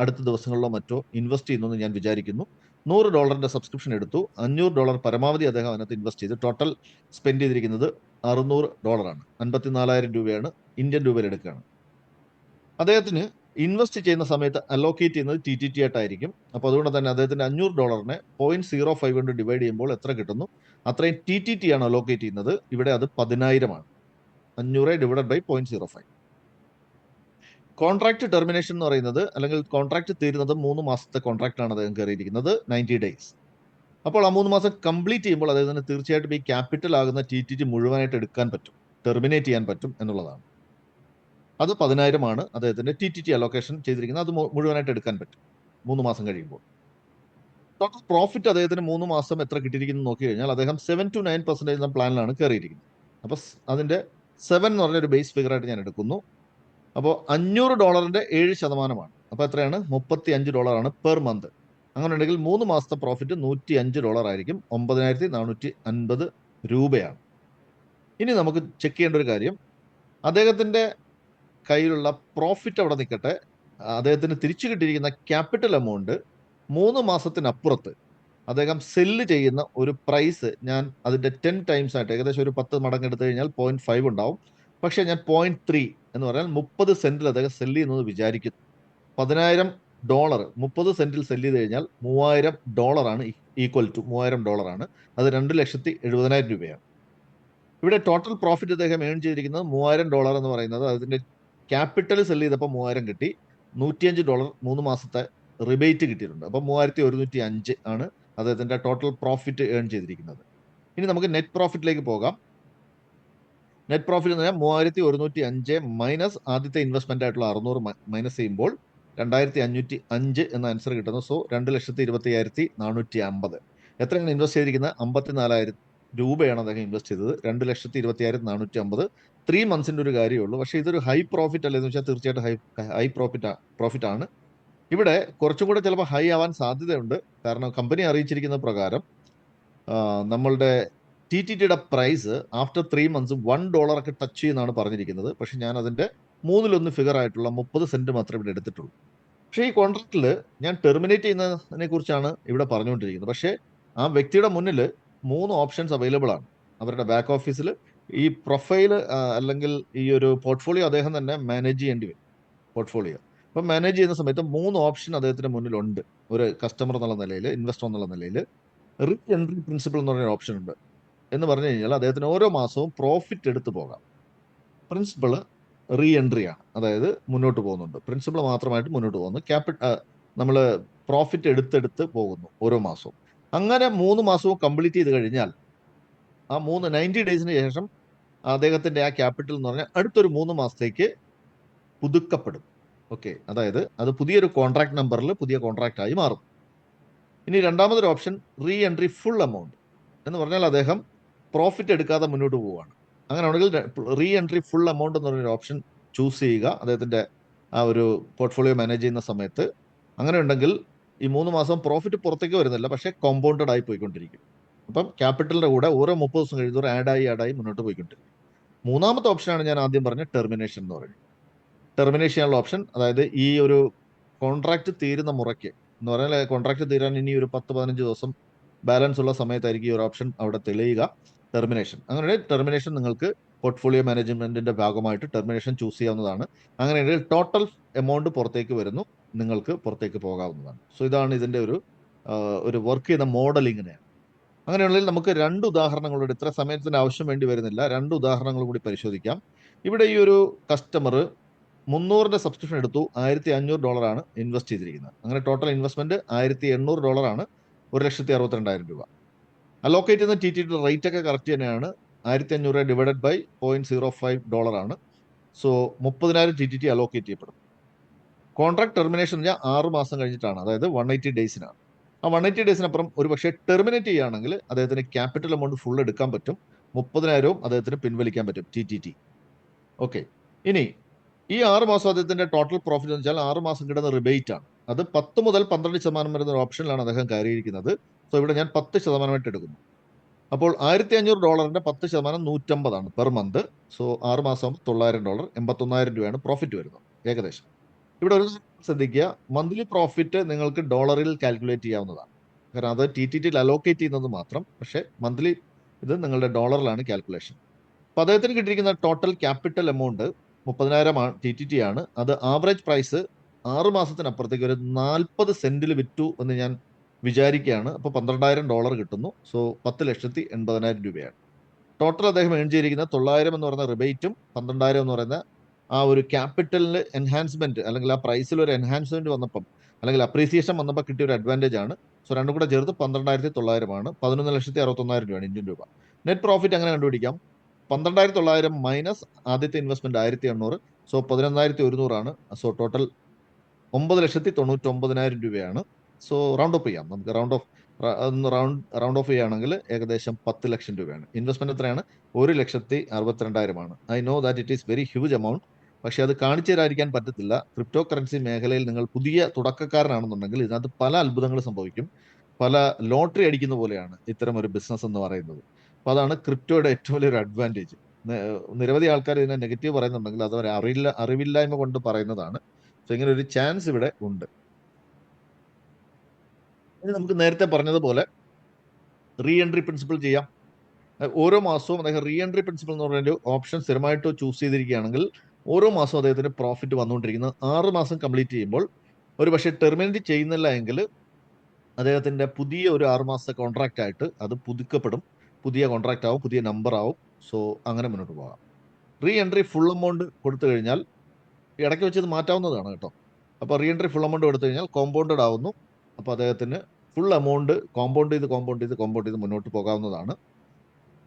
അടുത്ത ദിവസങ്ങളിലോ മറ്റോ ഇൻവെസ്റ്റ് ചെയ്യുന്നു ഞാൻ വിചാരിക്കുന്നു. $100 സബ്സ്ക്രിപ്ഷൻ എടുത്തു, $500 പരമാവധി അദ്ദേഹം അതിനകത്ത് ഇൻവെസ്റ്റ് ചെയ്ത് ടോട്ടൽ സ്പെൻഡ് ചെയ്തിരിക്കുന്നത് $600 ആണ്. 54,000 രൂപയാണ് ഇന്ത്യൻ രൂപയിൽ എടുക്കുകയാണ്. അദ്ദേഹത്തിന് ഇൻവെസ്റ്റ് ചെയ്യുന്ന സമയത്ത് അലോക്കേറ്റ് ചെയ്യുന്നത് TTT ആയിട്ടായിരിക്കും. അപ്പോൾ അതുകൊണ്ട് തന്നെ അദ്ദേഹത്തിന്റെ $500 0.05 കൊണ്ട് ഡിവൈഡ് ചെയ്യുമ്പോൾ എത്ര കിട്ടുന്നു? അത്രയും TTT ആണ് അലോക്കേറ്റ് ചെയ്യുന്നത്. ഇവിടെ അത് 10,000 ആണ്. 500 ഡിവൈഡഡ് ബൈ 0.05. കോൺട്രാക്ട് ടെർമിനേഷൻ എന്ന് പറയുന്നത്, അല്ലെങ്കിൽ കോൺട്രാക്ട് തീരുന്നത് 3 മാസത്തെ കോൺട്രാക്ട് ആണ് അദ്ദേഹം കയറിയിരിക്കുന്നത്, 90 ഡേയ്സ്. അപ്പോൾ ആ 3 മാസം കംപ്ലീറ്റ് ചെയ്യുമ്പോൾ അദ്ദേഹത്തിന് തീർച്ചയായിട്ടും ഈ ക്യാപിറ്റൽ ആകുന്ന TTT മുഴുവനായിട്ട് എടുക്കാൻ പറ്റും, ടെർമിനേറ്റ് ചെയ്യാൻ പറ്റും എന്നുള്ളതാണ്. അത് 10,000 ആണ് അദ്ദേഹത്തിന്റെ TTT അലോക്കേഷൻ ചെയ്തിരിക്കുന്നത്. അത് മുഴുവനായിട്ട് എടുക്കാൻ പറ്റും 3 മാസം കഴിയുമ്പോൾ. ടോട്ടൽ പ്രോഫിറ്റ് അദ്ദേഹത്തിന് 3 മാസം എത്ര കിട്ടിയിരിക്കുന്നു നോക്കി കഴിഞ്ഞാൽ അദ്ദേഹം 7-9% എന്ന പ്ലാനിലാണ് കയറിയിരിക്കുന്നത്. അപ്പോൾ അതിന്റെ 7 എന്ന് പറഞ്ഞ ഒരു ബേസ് ഫിഗർ ആയിട്ട് ഞാൻ എടുക്കുന്നു. അപ്പോൾ $500 7% അപ്പോൾ എത്രയാണ്? $35 ആണ് പെർ മന്ത്. അങ്ങനെ ഉണ്ടെങ്കിൽ 3 മാസത്തെ പ്രോഫിറ്റ് $105 ആയിരിക്കും, 9,450 രൂപയാണ്. ഇനി നമുക്ക് ചെക്ക് ചെയ്യേണ്ട ഒരു കാര്യം, അദ്ദേഹത്തിന്റെ കയ്യിലുള്ള പ്രോഫിറ്റ് അവിടെ നിൽക്കട്ടെ, അദ്ദേഹത്തിന് തിരിച്ചു കിട്ടിയിരിക്കുന്ന ക്യാപിറ്റൽ എമൗണ്ട് 3 മാസത്തിനപ്പുറത്ത് അദ്ദേഹം സെല്ല് ചെയ്യുന്ന ഒരു പ്രൈസ് ഞാൻ അതിന്റെ 10 ടൈംസ് ആയിട്ട് ഏകദേശം ഒരു 10 മടങ്ങ് എടുത്തു കഴിഞ്ഞാൽ 0.5 ഉണ്ടാവും. പക്ഷേ ഞാൻ 0.3 എന്ന് പറഞ്ഞാൽ 30 സെന്റിൽ അദ്ദേഹം സെല്ല് ചെയ്യുന്നത് വിചാരിക്കുന്നു. 10,000 ഡോളർ 30 സെന്റിൽ സെല്ല് ചെയ്ത് കഴിഞ്ഞാൽ $3000 ഈക്വൽ ടു $3000 അത് 2,70,000 രൂപയാണ്. ഇവിടെ ടോട്ടൽ പ്രോഫിറ്റ് അദ്ദേഹം ഏൺ ചെയ്തിരിക്കുന്നത് $3000 എന്ന് പറയുന്നത് അതിന്റെ ക്യാപിറ്റൽ സെല്ല് ചെയ്തപ്പോൾ 3000 കിട്ടി, $105 3 മാസത്തെ റിബേറ്റ് കിട്ടിയിട്ടുണ്ട്. അപ്പം 3105 ആണ് അദ്ദേഹത്തിന്റെ ടോട്ടൽ പ്രോഫിറ്റ് ഏൺ ചെയ്തിരിക്കുന്നത്. ഇനി നമുക്ക് നെറ്റ് പ്രോഫിറ്റിലേക്ക് പോകാം. നെറ്റ് പ്രോഫിറ്റ് എന്ന് പറഞ്ഞാൽ 3105 മൈനസ് ആദ്യത്തെ ഇൻവെസ്റ്റ്മെന്റ് ആയിട്ടുള്ള 600 മൈനസ് ചെയ്യുമ്പോൾ 2505 എന്ന ആൻസർ കിട്ടുന്നു. സോ 2,25,450. എത്രയാണ് ഇൻവെസ്റ്റ് ചെയ്തിരിക്കുന്നത്? 54,000 രൂപയാണ് അദ്ദേഹം ഇൻവെസ്റ്റ് ചെയ്തത്. 2,25,450 3 മന്ത്സിന്റെ ഒരു കാര്യമേ ഉള്ളൂ. പക്ഷേ ഇതൊരു ഹൈ പ്രോഫിറ്റ് അല്ലെന്ന് വെച്ചാൽ തീർച്ചയായിട്ടും ഹൈ പ്രോഫിറ്റ് ആണ്. ഇവിടെ കുറച്ചും കൂടെ ചിലപ്പോൾ ഹൈ ആവാൻ സാധ്യതയുണ്ട്. കാരണം കമ്പനി അറിയിച്ചിരിക്കുന്ന പ്രകാരം നമ്മളുടെ TTTയുടെ പ്രൈസ് ആഫ്റ്റർ 3 മന്ത്സ് $1 ഒക്കെ ടച്ച് ചെയ്യുന്നതാണ് പറഞ്ഞിരിക്കുന്നത്. പക്ഷെ ഞാൻ അതിന്റെ 1/3 ഫിഗർ ആയിട്ടുള്ള 30 സെന്റ് മാത്രമേ ഇവിടെ എടുത്തിട്ടുള്ളൂ. പക്ഷേ ഈ കോൺട്രാക്റ്റിൽ ഞാൻ ടെർമിനേറ്റ് ചെയ്യുന്നതിനെ കുറിച്ചാണ് ഇവിടെ പറഞ്ഞുകൊണ്ടിരിക്കുന്നത്. പക്ഷേ ആ വ്യക്തിയുടെ മുന്നിൽ 3 ഓപ്ഷൻസ് അവൈലബിൾ ആണ്. അവരുടെ ബാക്ക് ഓഫീസിൽ ഈ പ്രൊഫൈൽ അല്ലെങ്കിൽ ഈ ഒരു പോർട്ട്ഫോളിയോ അദ്ദേഹം തന്നെ മാനേജ് ചെയ്യേണ്ടി വരും. പോർട്ട്ഫോളിയോ അപ്പം മാനേജ് ചെയ്യുന്ന സമയത്ത് 3 ഓപ്ഷൻ അദ്ദേഹത്തിന്റെ മുന്നിലുണ്ട്. ഒരു കസ്റ്റമർ എന്നുള്ള നിലയിൽ, ഇൻവെസ്റ്റർ എന്നുള്ള നിലയിൽ റീ എൻട്രി പ്രിൻസിപ്പിൾ എന്ന് പറഞ്ഞൊരു ഓപ്ഷൻ ഉണ്ട്. എന്ന് പറഞ്ഞു കഴിഞ്ഞാൽ അദ്ദേഹത്തിന് ഓരോ മാസവും പ്രോഫിറ്റ് എടുത്തു പോകാം. പ്രിൻസിപ്പിൾ റീ എൻട്രി ആണ്, അതായത് മുന്നോട്ട് പോകുന്നുണ്ട്. പ്രിൻസിപ്പിൾ മാത്രമായിട്ട് മുന്നോട്ട് പോകുന്നു. നമ്മൾ പ്രോഫിറ്റ് എടുത്തെടുത്ത് പോകുന്നു ഓരോ മാസവും. അങ്ങനെ 3 മാസവും കംപ്ലീറ്റ് ചെയ്ത് കഴിഞ്ഞാൽ ആ 90 ഡേയ്സിന് ശേഷം അദ്ദേഹത്തിന്റെ ആ ക്യാപിറ്റൽ എന്ന് പറഞ്ഞാൽ അടുത്തൊരു 3 മാസത്തേക്ക് പുതുക്കപ്പെടും. ഓക്കെ, അതായത് അത് പുതിയൊരു കോൺട്രാക്ട് നമ്പറിൽ പുതിയ കോൺട്രാക്ട് ആയി മാറും. ഇനി രണ്ടാമതൊരു option re entry full amount എന്ന് പറഞ്ഞാൽ അദ്ദേഹം പ്രോഫിറ്റ് എടുക്കാതെ മുന്നോട്ട് പോവുകയാണ്. അങ്ങനെയാണെങ്കിൽ റീ എൻട്രി ഫുൾ എമൗണ്ട് എന്ന് പറഞ്ഞൊരു ഓപ്ഷൻ ചൂസ് ചെയ്യുക അദ്ദേഹത്തിന്റെ ആ ഒരു പോർട്ട്ഫോളിയോ മാനേജ് ചെയ്യുന്ന സമയത്ത്. അങ്ങനെ ഉണ്ടെങ്കിൽ ഈ 3 മാസം പ്രോഫിറ്റ് പുറത്തേക്ക് വരുന്നില്ല, പക്ഷേ കോമ്പൗണ്ടഡ് ആയി പോയിക്കൊണ്ടിരിക്കും. അപ്പം ക്യാപിറ്റലിന്റെ കൂടെ ഓരോ 30 ദിവസം കഴിയുന്നവർ ആഡായി മുന്നോട്ട് പോയിക്കൊണ്ടിരിക്കും. മൂന്നാമത്തെ ഓപ്ഷനാണ് ഞാൻ ആദ്യം പറഞ്ഞ ടെർമിനേഷൻ എന്ന് പറയുന്നത്. ടെർമിനേഷൻ ചെയ്യാനുള്ള ഓപ്ഷൻ, അതായത് ഈ ഒരു കോൺട്രാക്ട് തീരുന്ന മുറയ്ക്ക് എന്ന് പറഞ്ഞാൽ കോൺട്രാക്ട് തീരാൻ ഇനി ഒരു 10-15 ദിവസം ബാലൻസ് ഉള്ള സമയത്തായിരിക്കും ഈ ഒരു ഓപ്ഷൻ അവിടെ തെളിയുക, ടെർമിനേഷൻ. അങ്ങനെ ടെർമിനേഷൻ നിങ്ങൾക്ക് പോർട്ട്ഫോളിയോ മാനേജ്മെന്റിന്റെ ഭാഗമായിട്ട് ടെർമിനേഷൻ ചൂസ് ചെയ്യാവുന്നതാണ്. അങ്ങനെയാണെങ്കിൽ ടോട്ടൽ എമൗണ്ട് പുറത്തേക്ക് വരുന്നു, നിങ്ങൾക്ക് പുറത്തേക്ക് പോകാവുന്നതാണ്. സോ ഇതാണ് ഇതിന്റെ ഒരു വർക്ക് ചെയ്യുന്ന മോഡൽ ഇങ്ങനെയാണ്. അങ്ങനെയാണെങ്കിൽ നമുക്ക് 2 ഉദാഹരണങ്ങളോട്, ഇത്ര സമയത്തിന് ആവശ്യം വേണ്ടി വരുന്നില്ല, 2 ഉദാഹരണങ്ങൾ കൂടി പരിശോധിക്കാം. ഇവിടെ ഈ ഒരു കസ്റ്റമർ 300ന്റെ സബ്സ്ക്രിപ്ഷൻ എടുത്തു, $1,500 ആണ് ഇൻവെസ്റ്റ് ചെയ്തിരിക്കുന്നത്. അങ്ങനെ ടോട്ടൽ ഇൻവെസ്റ്റ്മെന്റ് $1,800 ആണ്, 1,62,000 രൂപ. അലോക്കേറ്റ് ചെയ്യുന്ന TTT റേറ്റ് ഒക്കെ കറക്റ്റ് തന്നെയാണ്. 1,500 ഡിവൈഡഡ് ബൈ $0.05 ആണ്. സോ 30,000 TTT അലോക്കേറ്റ് ചെയ്യപ്പെടും. കോൺട്രാക്ട് ടെർമിനേഷൻ എന്ന് പറഞ്ഞാൽ 6 മാസം കഴിഞ്ഞിട്ടാണ്, അതായത് 180 ഡേയ്സിനാണ്. ആ 180 ഡേയ്സിനപ്പുറം ഒരു പക്ഷേ ടെർമിനേറ്റ് ചെയ്യുകയാണെങ്കിൽ അദ്ദേഹത്തിന് ക്യാപിറ്റൽ എമൗണ്ട് ഫുൾ എടുക്കാൻ പറ്റും, 30,000 അദ്ദേഹത്തിന് പിൻവലിക്കാൻ പറ്റും TTT. ഓക്കെ, ഇനി ഈ 6 മാസം അദ്ദേഹത്തിന്റെ ടോട്ടൽ പ്രോഫിറ്റ് എന്ന് വെച്ചാൽ 6 മാസം കിട്ടുന്ന റിബേറ്റ് ആണ്. അത് 10 മുതൽ 12% വരുന്ന ഒരു ഓപ്ഷനിലാണ് അദ്ദേഹം കയറിയിരിക്കുന്നത്. സോ ഇവിടെ ഞാൻ 10% എടുക്കുന്നു. അപ്പോൾ $1,500 10% 150 ആണ് പെർ മന്ത്. സോ 6 മാസം $900, $81,000 രൂപയാണ് പ്രോഫിറ്റ് വരുന്നത് ഏകദേശം. ഇവിടെ ഒരു ശ്രദ്ധിക്കുക, മന്ത്ലി പ്രോഫിറ്റ് നിങ്ങൾക്ക് ഡോളറിൽ കാൽക്കുലേറ്റ് ചെയ്യാവുന്നതാണ്. കാരണം അത് TTTയിൽ അലോക്കേറ്റ് ചെയ്യുന്നത് മാത്രം, പക്ഷേ മന്ത്ലി ഇത് നിങ്ങളുടെ ഡോളറിലാണ് കാൽക്കുലേഷൻ. അപ്പോൾ അദ്ദേഹത്തിന് കിട്ടിയിരിക്കുന്ന ടോട്ടൽ ക്യാപിറ്റൽ എമൗണ്ട് 30,000 TTT ആണ്. അത് ആവറേജ് പ്രൈസ് 6 മാസത്തിനപ്പുറത്തേക്ക് ഒരു 40 സെന്റിൽ വിറ്റു എന്ന് ഞാൻ വിചാരിക്കുകയാണ്. അപ്പോൾ $12,000 കിട്ടുന്നു. സോ 10,80,000 രൂപയാണ്. ടോട്ടൽ അദ്ദേഹം ഏൺ ചെയ്തിരിക്കുന്ന 900 എന്ന് പറയുന്ന റിബേറ്റും 12,000 എന്ന് പറയുന്ന ആ ഒരു ക്യാപിറ്റലിന് എൻഹാൻസ്മെന്റ്, അല്ലെങ്കിൽ ആ പ്രൈസിൽ ഒരു എൻഹാൻസ്മെന്റ് വന്നപ്പം, അല്ലെങ്കിൽ അപ്രീസിയേഷൻ വന്നപ്പോൾ കിട്ടിയ ഒരു അഡ്വാൻറ്റേജ് ആണ്. സോ രണ്ടും കൂടെ ചേർത്ത് 12,900 ആണ്, 11,61,000 രൂപയാണ് ഇന്ത്യൻ രൂപ. നെറ്റ് പ്രോഫിറ്റ് അങ്ങനെ കണ്ടുപിടിക്കാം. 12,900 മൈനസ് ആദ്യത്തെ ഇൻവെസ്റ്റ്മെന്റ് 1,800, സോ 11,100 ആണ്. സോ ടോട്ടൽ 9,99,000 രൂപയാണ്. സോ റൗണ്ട് ഓഫ് ചെയ്യാം, നമുക്ക് റൗണ്ട് ഓഫ് ചെയ്യുകയാണെങ്കിൽ ഏകദേശം 10 ലക്ഷം രൂപയാണ്. ഇൻവെസ്റ്റ്മെന്റ് എത്രയാണ്? 1,62,000 ആണ്. I know that it is very huge amount, പക്ഷേ അത് കാണിച്ചു തരാതിരിക്കാൻ പറ്റത്തില്ല. ക്രിപ്റ്റോ കറൻസി മേഖലയിൽ നിങ്ങൾ പുതിയ തുടക്കക്കാരനാണെന്നുണ്ടെങ്കിൽ ഇതിനകത്ത് പല അത്ഭുതങ്ങൾ സംഭവിക്കും. പല ലോട്ടറി അടിക്കുന്ന പോലെയാണ് ഇത്തരം ഒരു ബിസിനസ് എന്ന് പറയുന്നത്. അപ്പോൾ അതാണ് ക്രിപ്റ്റോയുടെ ഏറ്റവും വലിയൊരു അഡ്വാൻറ്റേജ്. നിരവധി ആൾക്കാർ ഇതിനെ നെഗറ്റീവ് പറയുന്നുണ്ടെങ്കിൽ അത് അവർ അറിവില്ലായ്മ കൊണ്ട് പറയുന്നതാണ്. സോ ഇങ്ങനെ ഒരു ചാൻസ് ഇവിടെ ഉണ്ട്. ഇനി നമുക്ക് നേരത്തെ പറഞ്ഞതുപോലെ റീ എൻട്രി പ്രിൻസിപ്പിൾ ചെയ്യാം. ഓരോ മാസവും അദ്ദേഹം റീ എൻട്രി പ്രിൻസിപ്പിൾ എന്ന് പറഞ്ഞൊരു ഓപ്ഷൻ സ്ഥിരമായിട്ട് ചൂസ് ചെയ്തിരിക്കുകയാണെങ്കിൽ ഓരോ മാസവും അദ്ദേഹത്തിന് പ്രോഫിറ്റ് വന്നുകൊണ്ടിരിക്കുന്നത് 6 മാസം കംപ്ലീറ്റ് ചെയ്യുമ്പോൾ ഒരു പക്ഷേ ടെർമിനേറ്റ് ചെയ്യുന്നില്ല എങ്കിൽ അദ്ദേഹത്തിൻ്റെ പുതിയ ഒരു 6 മാസത്തെ കോൺട്രാക്റ്റ് ആയിട്ട് അത് പുതുക്കപ്പെടും, പുതിയ കോൺട്രാക്റ്റ് ആവും, പുതിയ നമ്പർ ആവും. സോ അങ്ങനെ മുന്നോട്ട് പോകാം. റീ എൻട്രി ഫുൾ എമൗണ്ട് കൊടുത്തു കഴിഞ്ഞാൽ ഇടയ്ക്ക് വെച്ച് ഇത് മാറ്റാവുന്നതാണ് കേട്ടോ. അപ്പോൾ റീ എൻട്രി ഫുൾ എമൗണ്ട് കൊടുത്തു കഴിഞ്ഞാൽ കോമ്പൗണ്ടഡ് ആവുന്നു. അപ്പോൾ അദ്ദേഹത്തിന് ഫുൾ എമൗണ്ട് കോമ്പൗണ്ട് ചെയ്ത് മുന്നോട്ട് പോകാവുന്നതാണ്.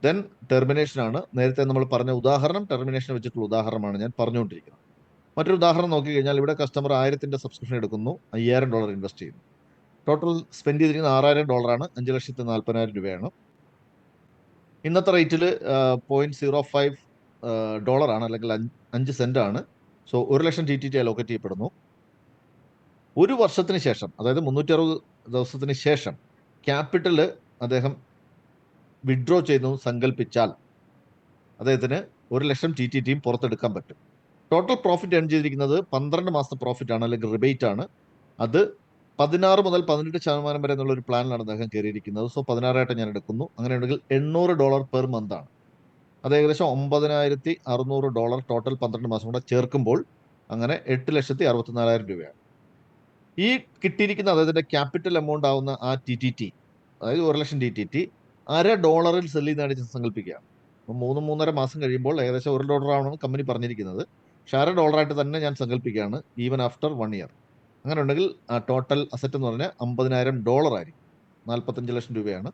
ദെൻ ടെർമിനേഷൻ ആണ്. നേരത്തെ നമ്മൾ പറഞ്ഞ ഉദാഹരണം ടെർമിനേഷൻ വെച്ചിട്ടുള്ള ഉദാഹരണമാണ് ഞാൻ പറഞ്ഞുകൊണ്ടിരിക്കുന്നത്. മറ്റൊരു ഉദാഹരണം നോക്കിക്കഴിഞ്ഞാൽ ഇവിടെ കസ്റ്റമർ 1000ന്റെ സബ്സ്ക്രിപ്ഷൻ എടുക്കുന്നു, $5000 ഇൻവെസ്റ്റ് ചെയ്യുന്നു. ടോട്ടൽ സ്പെൻഡ് ചെയ്തിരിക്കുന്നത് $6000 5,40,000 രൂപയാണ്. ഇന്നത്തെ റേറ്റിൽ 0.05 ആണ്, അല്ലെങ്കിൽ 5 സെന്റ് ആണ്. സോ 1,00,000 TTT അലോക്കേറ്റ് ചെയ്യപ്പെടുന്നു. ഒരു വർഷത്തിന് ശേഷം, അതായത് 360 ദിവസത്തിന് ശേഷം ക്യാപിറ്റൽ അദ്ദേഹം വിഡ്രോ ചെയ്യുന്നു സങ്കല്പിച്ചാൽ അദ്ദേഹത്തിന് 1,00,000 TTTയും പുറത്തെടുക്കാൻ പറ്റും. ടോട്ടൽ പ്രോഫിറ്റ് ഏൺ ചെയ്തിരിക്കുന്നത് 12 മാസത്തെ പ്രോഫിറ്റ് ആണ്, അല്ലെങ്കിൽ റിബേറ്റ് ആണ്. അത് 16 മുതൽ 18% വരെ എന്നുള്ള ഒരു പ്ലാനിലാണ് അദ്ദേഹം കയറിയിരിക്കുന്നത്. സോ 16 ഞാൻ എടുക്കുന്നു. അങ്ങനെയുണ്ടെങ്കിൽ $800 പെർ മന്ത് ആണ്. അത് ഏകദേശം $9,600 ടോട്ടൽ 12 മാസം കൂടെ ചേർക്കുമ്പോൾ അങ്ങനെ 8,64,000 രൂപയാണ്. ഈ കിട്ടിയിരിക്കുന്ന അദ്ദേഹത്തിന്റെ ക്യാപിറ്റൽ എമൗണ്ട് ആവുന്ന ആ TTT, അതായത് 1,00,000 TTT $0.5 സെല്ല് ചെയ്യുന്നതായിട്ട് സങ്കല്പിക്കുകയാണ്. അപ്പം 3-3.5 മാസം കഴിയുമ്പോൾ ഏകദേശം $1 ആണെന്ന് കമ്പനി പറഞ്ഞിരിക്കുന്നത്. പക്ഷേ $0.5 തന്നെ ഞാൻ സങ്കല്പിക്കുകയാണ്, ഈവൻ ആഫ്റ്റർ 1 ഇയർ. അങ്ങനെ ഉണ്ടെങ്കിൽ ആ ടോട്ടൽ അസറ്റ് എന്ന് പറഞ്ഞാൽ $50,000 ആയിരിക്കും. 45 ലക്ഷം രൂപയാണ്.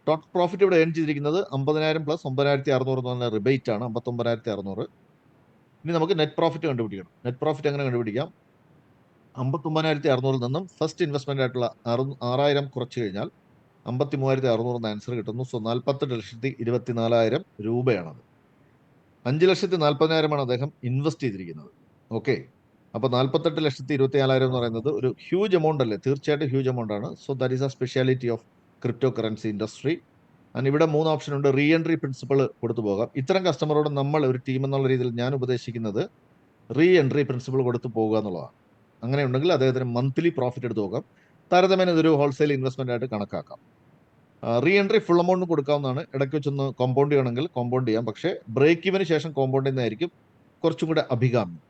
ടോട്ടൽ പ്രോഫിറ്റ് ഇവിടെ ഏൺ ചെയ്തിരിക്കുന്നത് 50,000 പ്ലസ് 9,600 എന്ന് പറഞ്ഞാൽ റിബേറ്റ് ആണ്, 59,600. ഇനി നമുക്ക് നെറ്റ് പ്രോഫിറ്റ് കണ്ടുപിടിക്കണം. നെറ്റ് പ്രോഫിറ്റ് എങ്ങനെ കണ്ടുപിടിക്കാം? 59,600 നിന്നും ഫസ്റ്റ് ഇൻവെസ്റ്റ്മെന്റ് ആയിട്ടുള്ള 6,000 കുറച്ച് കഴിഞ്ഞാൽ 53,600 എന്ന ആൻസർ കിട്ടുന്നു. സോ 48,24,000 രൂപയാണത്. 5,40,000 അദ്ദേഹം ഇൻവെസ്റ്റ് ചെയ്തിരിക്കുന്നത്. ഓക്കെ, അപ്പോൾ 48,24,000 എന്ന് പറയുന്നത് ഒരു ഹ്യൂജ് എമൗണ്ട് അല്ലേ? തീർച്ചയായിട്ടും ഹ്യൂജ് എമൗണ്ട് ആണ്. So that is A speciality of crypto currency industry. And ഇവിടെ 3 ഓപ്ഷൻ ഉണ്ട്. റീ എൻട്രി പ്രിൻസിപ്പിൾ കൊടുത്തു പോകാം. ഇത്തരം കസ്റ്റമറോട് നമ്മൾ ഒരു ടീം എന്നുള്ള രീതിയിൽ ഞാൻ ഉപദേശിക്കുന്നത് റീ എൻട്രി പ്രിൻസിപ്പിൾ കൊടുത്തു പോകുക എന്നുള്ളതാണ്. അങ്ങനെ ഉണ്ടെങ്കിൽ അദ്ദേഹത്തിന് മന്ത്ലി പ്രോഫിറ്റ് എടുത്ത് പോകാം. താരതമ്യേന ഇതൊരു ഹോൾസെയിൽ ഇൻവെസ്റ്റ്മെന്റ് ആയിട്ട് കണക്കാക്കാം. റീ എൻട്രി ഫുൾ എമൗണ്ട് കൊടുക്കാവുന്നതാണ്. ഇടയ്ക്ക് വെച്ചൊന്ന് കോമ്പൗണ്ട് ചെയ്യണമെങ്കിൽ കോമ്പൗണ്ട് ചെയ്യാം. പക്ഷേ ബ്രേക്ക് ഇവന് ശേഷം കോമ്പൗണ്ട് ചെയ്യുന്നതായിരിക്കും കുറച്ചും കൂടെ അഭികാമ്യം.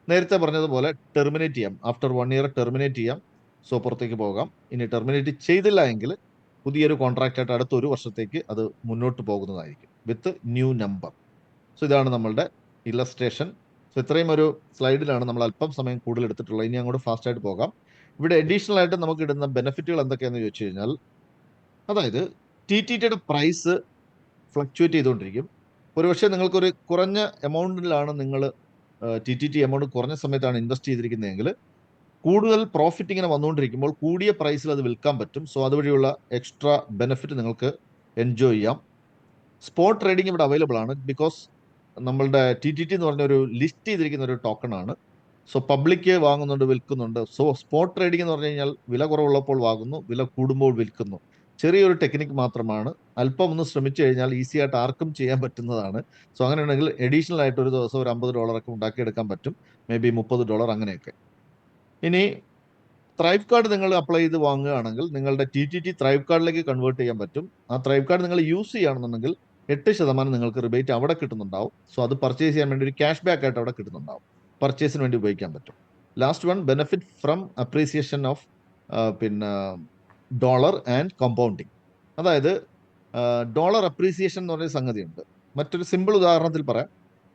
നേരത്തെ പറഞ്ഞതുപോലെ ടെർമിനേറ്റ് ചെയ്യാം. ആഫ്റ്റർ 1 ഇയർ ടെർമിനേറ്റ് ചെയ്യാം. സോ പുറത്തേക്ക് പോകാം. ഇനി ടെർമിനേറ്റ് ചെയ്തില്ല എങ്കിൽ പുതിയൊരു കോൺട്രാക്റ്റ് ആയിട്ട് അടുത്ത 1 വർഷത്തേക്ക് അത് മുന്നോട്ട് പോകുന്നതായിരിക്കും വിത്ത് ന്യൂ നമ്പർ. സോ ഇതാണ് നമ്മളുടെ ഇല്ലസ്ട്രേഷൻ. സോ ഇത്രയും ഒരു സ്ലൈഡിലാണ് നമ്മൾ അല്പം സമയം കൂടുതൽ എടുത്തിട്ടുള്ളത്. ഇനി അങ്ങോട്ട് ഫാസ്റ്റ് ആയിട്ട് പോകാം. ഇവിടെ അഡീഷണൽ ആയിട്ട് നമുക്ക് ഇടുന്ന ബെനിഫിറ്റുകൾ എന്തൊക്കെയാണെന്ന് ചോദിച്ചു കഴിഞ്ഞാൽ, അതായത് TTTയുടെ പ്രൈസ് ഫ്ലക്ച്വേറ്റ് ചെയ്തുകൊണ്ടിരിക്കും. ഒരുപക്ഷെ നിങ്ങൾക്കൊരു കുറഞ്ഞ എമൗണ്ടിലാണ് നിങ്ങൾ TTT എമൗണ്ട് കുറഞ്ഞ സമയത്താണ് ഇൻവെസ്റ്റ് ചെയ്തിരിക്കുന്നതെങ്കിൽ കൂടുതൽ പ്രോഫിറ്റ് ഇങ്ങനെ വന്നുകൊണ്ടിരിക്കുമ്പോൾ കൂടിയ പ്രൈസിൽ അത് വിൽക്കാൻ പറ്റും. സോ അതുവഴിയുള്ള എക്സ്ട്രാ ബെനിഫിറ്റ് നിങ്ങൾക്ക് എൻജോയ് ചെയ്യാം. സ്പോട്ട് ട്രേഡിംഗ് ഇവിടെ അവൈലബിൾ ആണ്. ബിക്കോസ് നമ്മളുടെ TTT എന്ന് പറഞ്ഞ ഒരു ലിസ്റ്റ് ചെയ്തിരിക്കുന്ന ഒരു ടോക്കൺ ആണ്. സോ പബ്ലിക് വാങ്ങുന്നുണ്ട്, വിൽക്കുന്നുണ്ട്. സോ സ്പോട്ട് ട്രേഡിംഗ് എന്ന് പറഞ്ഞു കഴിഞ്ഞാൽ വില കുറവുള്ളപ്പോൾ വാങ്ങുന്നു, വില കൂടുമ്പോൾ വിൽക്കുന്നു. ചെറിയൊരു ടെക്നിക്ക് മാത്രമാണ്. അല്പം ഒന്ന് ശ്രമിച്ചു കഴിഞ്ഞാൽ ഈസി ആയിട്ട് ആർക്കും ചെയ്യാൻ പറ്റുന്നതാണ്. സോ അങ്ങനെയുണ്ടെങ്കിൽ അഡീഷണൽ ആയിട്ട് ഒരു ദിവസം ഒരു $50 ഒക്കെ ഉണ്ടാക്കിയെടുക്കാൻ പറ്റും. മേ ബി $30 അങ്ങനെയൊക്കെ. ഇനി ത്രൈവ് കാർഡ് നിങ്ങൾ അപ്ലൈ ചെയ്ത് വാങ്ങുകയാണെങ്കിൽ നിങ്ങളുടെ TTT ത്രൈവ് കാർഡിലേക്ക് കൺവേർട്ട് ചെയ്യാൻ പറ്റും. ആ ത്രൈവ് കാർഡ് നിങ്ങൾ യൂസ് ചെയ്യുകയാണെന്നുണ്ടെങ്കിൽ 8% നിങ്ങൾക്ക് റിബേറ്റ് അവിടെ കിട്ടുന്നുണ്ടാവും. സോ അത് പർച്ചേസ് ചെയ്യാൻ വേണ്ടി ഒരു ക്യാഷ് ബാക്ക് ആയിട്ട് അവിടെ കിട്ടുന്നുണ്ടാവും. പർച്ചേസിന് വേണ്ടി ഉപയോഗിക്കാൻ പറ്റും. Last one, benefit from appreciation of dollar and compounding. അതായത് ഡോളർ അപ്രീസിയേഷൻ എന്ന് പറയുന്ന സംഗതിയുണ്ട്. മറ്റൊരു സിമ്പിൾ ഉദാഹരണത്തിൽ പറയാം.